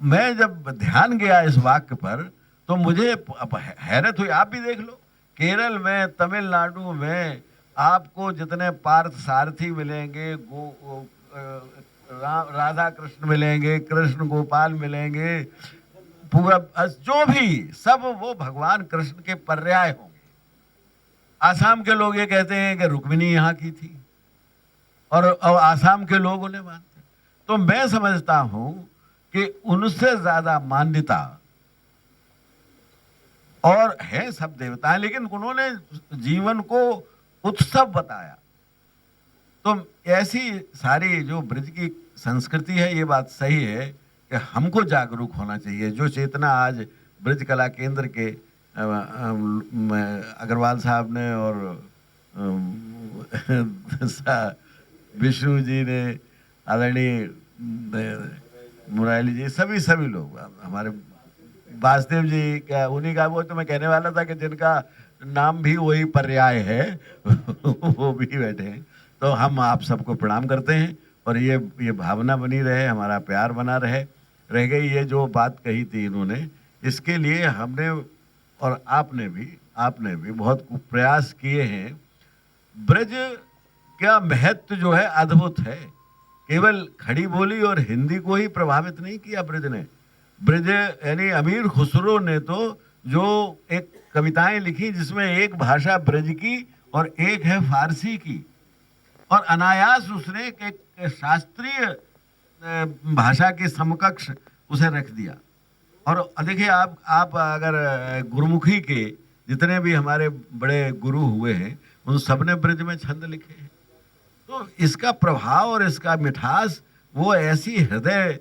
I: मैं जब ध्यान गया इस वाक्य पर तो मुझे हैरत हुई। आप भी देख लो, केरल में, तमिलनाडु में आपको जितने पार्थ सारथी मिलेंगे, राधा कृष्ण मिलेंगे, कृष्ण गोपाल मिलेंगे, पूरा जो भी सब वो भगवान कृष्ण के पर्याय होंगे। आसाम के लोग ये कहते हैं कि रुक्मिणी यहाँ की थी और आसाम के लोग उन्हें मानते। तो मैं समझता हूं कि उनसे ज्यादा मान्यता और है सब देवता है, लेकिन उन्होंने जीवन को उत्सव बताया। तो ऐसी सारी जो ब्रज की संस्कृति है, ये बात सही है कि हमको जागरूक होना चाहिए। जो चेतना आज ब्रज कला केंद्र के अग्रवाल साहब ने और विष्णु जी ने, आदरणीय मुरारी जी, सभी लोग, हमारे वासुदेव जी का, उन्हीं का, वो तो मैं कहने वाला था कि जिनका नाम भी वही पर्याय है वो भी बैठे हैं। तो हम आप सबको प्रणाम करते हैं और ये भावना बनी रहे, हमारा प्यार बना रहे। रह गई ये जो बात कही थी इन्होंने, इसके लिए हमने और आपने भी बहुत प्रयास किए हैं। ब्रज का महत्व जो है अद्भुत है। केवल खड़ी बोली और हिंदी को ही प्रभावित नहीं किया ब्रज ने। ब्रज यानी अमीर खुसरो ने तो जो एक कविताएं लिखी जिसमें एक भाषा ब्रज की और एक है फारसी की, और अनायास उसने एक शास्त्रीय भाषा के समकक्ष उसे रख दिया। और देखिए आप अगर गुरुमुखी के जितने भी हमारे बड़े गुरु हुए हैं उन सब ने ब्रज में छंद लिखे हैं। तो इसका प्रभाव और इसका मिठास वो ऐसी हृदय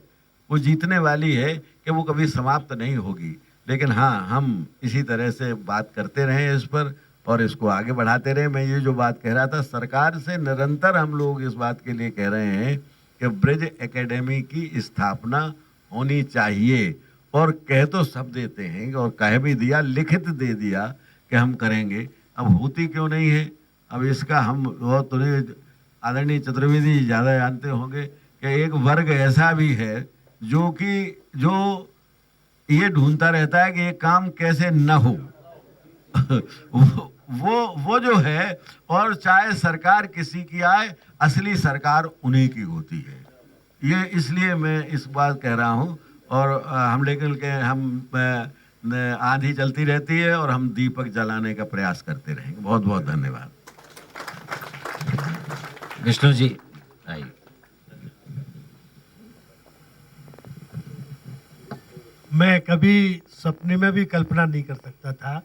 I: वो जीतने वाली है कि वो कभी समाप्त नहीं होगी। लेकिन हाँ, हम इसी तरह से बात करते रहें इस पर और इसको आगे बढ़ाते रहें। मैं ये जो बात कह रहा था, सरकार से निरंतर हम लोग इस बात के लिए कह रहे हैं कि ब्रज एकेडमी की स्थापना होनी चाहिए। और कह तो सब देते हैं और कह भी दिया, लिखित दे दिया कि हम करेंगे, अब होती क्यों नहीं है? अब इसका हम बहुत आदरणीय चतुर्वेदी जी ज़्यादा जानते होंगे कि एक वर्ग ऐसा भी है जो ये ढूंढता रहता है कि ये काम कैसे न हो वो जो है, और चाहे सरकार किसी की आए, असली सरकार उन्हीं की होती है। ये इसलिए मैं इस बात कह रहा हूँ। और हम लेकिन के हम आंधी चलती रहती है और हम दीपक जलाने का प्रयास करते रहेंगे। बहुत बहुत धन्यवाद।
B: विष्णु जी आइए।
A: मैं कभी सपने में भी कल्पना नहीं कर सकता था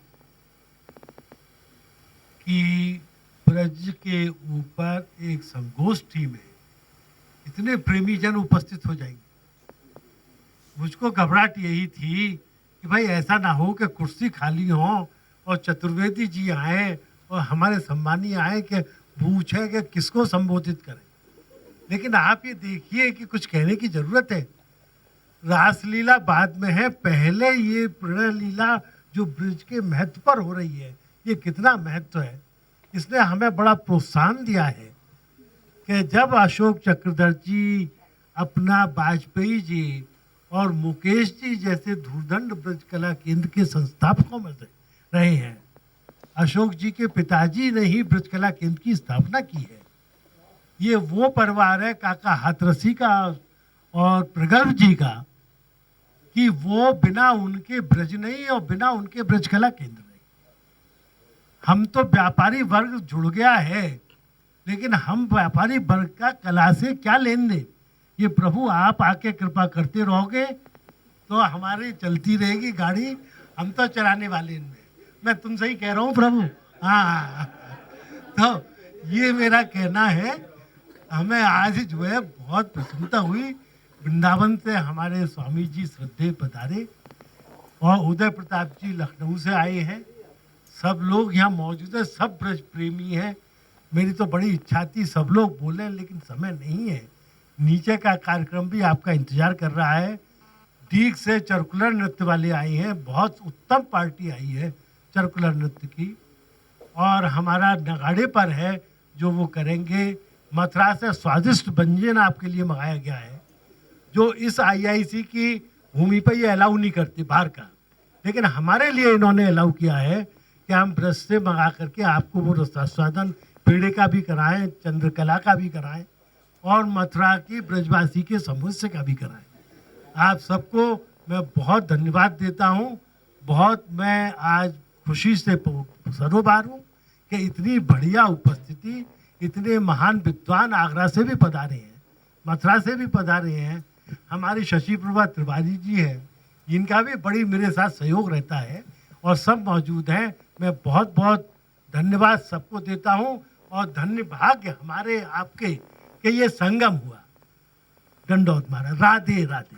A: कि ब्रज के ऊपर एक संगोष्ठी में इतने प्रेमी जन उपस्थित हो जाएंगे। मुझको घबराहट यही थी कि भाई ऐसा ना हो कि कुर्सी खाली हो और चतुर्वेदी जी आए और हमारे सम्मानी आए कि पूछे कि किसको संबोधित करें। लेकिन आप ये देखिए कि कुछ कहने की जरूरत है। रासलीला बाद में है, पहले ये प्रणय लीला जो ब्रज के महत्व पर हो रही है, ये कितना महत्व है, इसने हमें बड़ा प्रोत्साहन दिया है कि जब अशोक चक्रधर जी अपना वाजपेयी जी और मुकेश जी जैसे धूर्दंड ब्रज कला केंद्र के संस्थापकों में से रहे हैं, अशोक जी के पिताजी ने ही ब्रज कला केंद्र की स्थापना की है। ये वो परिवार है काका हाथरसी का और प्रगल्भ जी का कि वो बिना उनके ब्रज नहीं और बिना उनके ब्रज कला केंद्र नहीं। हम तो व्यापारी वर्ग जुड़ गया है, लेकिन हम व्यापारी वर्ग का कला से क्या लेन देन? ये प्रभु आप आके कृपा करते रहोगे तो हमारी चलती रहेगी गाड़ी, हम तो चलाने वाले इनमें। मैं तुमसे ही कह रहा हूँ प्रभु। हाँ, तो ये मेरा कहना है। हमें आज जो है बहुत प्रसन्नता हुई। वृंदावन से हमारे स्वामी जी श्रद्धेय पधारे और उदय प्रताप जी लखनऊ से आए हैं। सब लोग यहाँ मौजूद है, सब ब्रज प्रेमी हैं। मेरी तो बड़ी इच्छा थी सब लोग बोले, लेकिन समय नहीं है। नीचे का कार्यक्रम भी आपका इंतजार कर रहा है। डीग से चरकुलर नृत्य वाले आए हैं, बहुत उत्तम पार्टी आई है चरकुलर नृत्य की। और हमारा नगाड़े पर है जो वो करेंगे। मथुरा से स्वादिष्ट व्यंजन आपके लिए मंगाया गया है, जो इस आईआईसी की भूमि पर ये अलाउ नहीं करती बाहर का, लेकिन हमारे लिए इन्होंने अलाउ किया है कि हम ब्रज से मंगा करके आपको वो रसास्वादन पेड़े का भी कराएं, चंद्रकला का भी कराएं और मथुरा की ब्रजवासी के समोसे का भी कराएं। आप सबको मैं बहुत धन्यवाद देता हूं। बहुत मैं आज खुशी से सरोबार हूं कि इतनी बढ़िया उपस्थिति, इतने महान विद्वान आगरा से भी पधारे हैं, मथुरा से भी पधारे हैं। हमारी शशि प्रभा त्रिवारी जी हैं, इनका भी बड़ी मेरे साथ सहयोग रहता है और सब मौजूद हैं। मैं बहुत बहुत धन्यवाद सबको देता हूं और धन्य भाग्य हमारे आपके कि ये संगम हुआ। दंडोत महाराज। राधे राधे।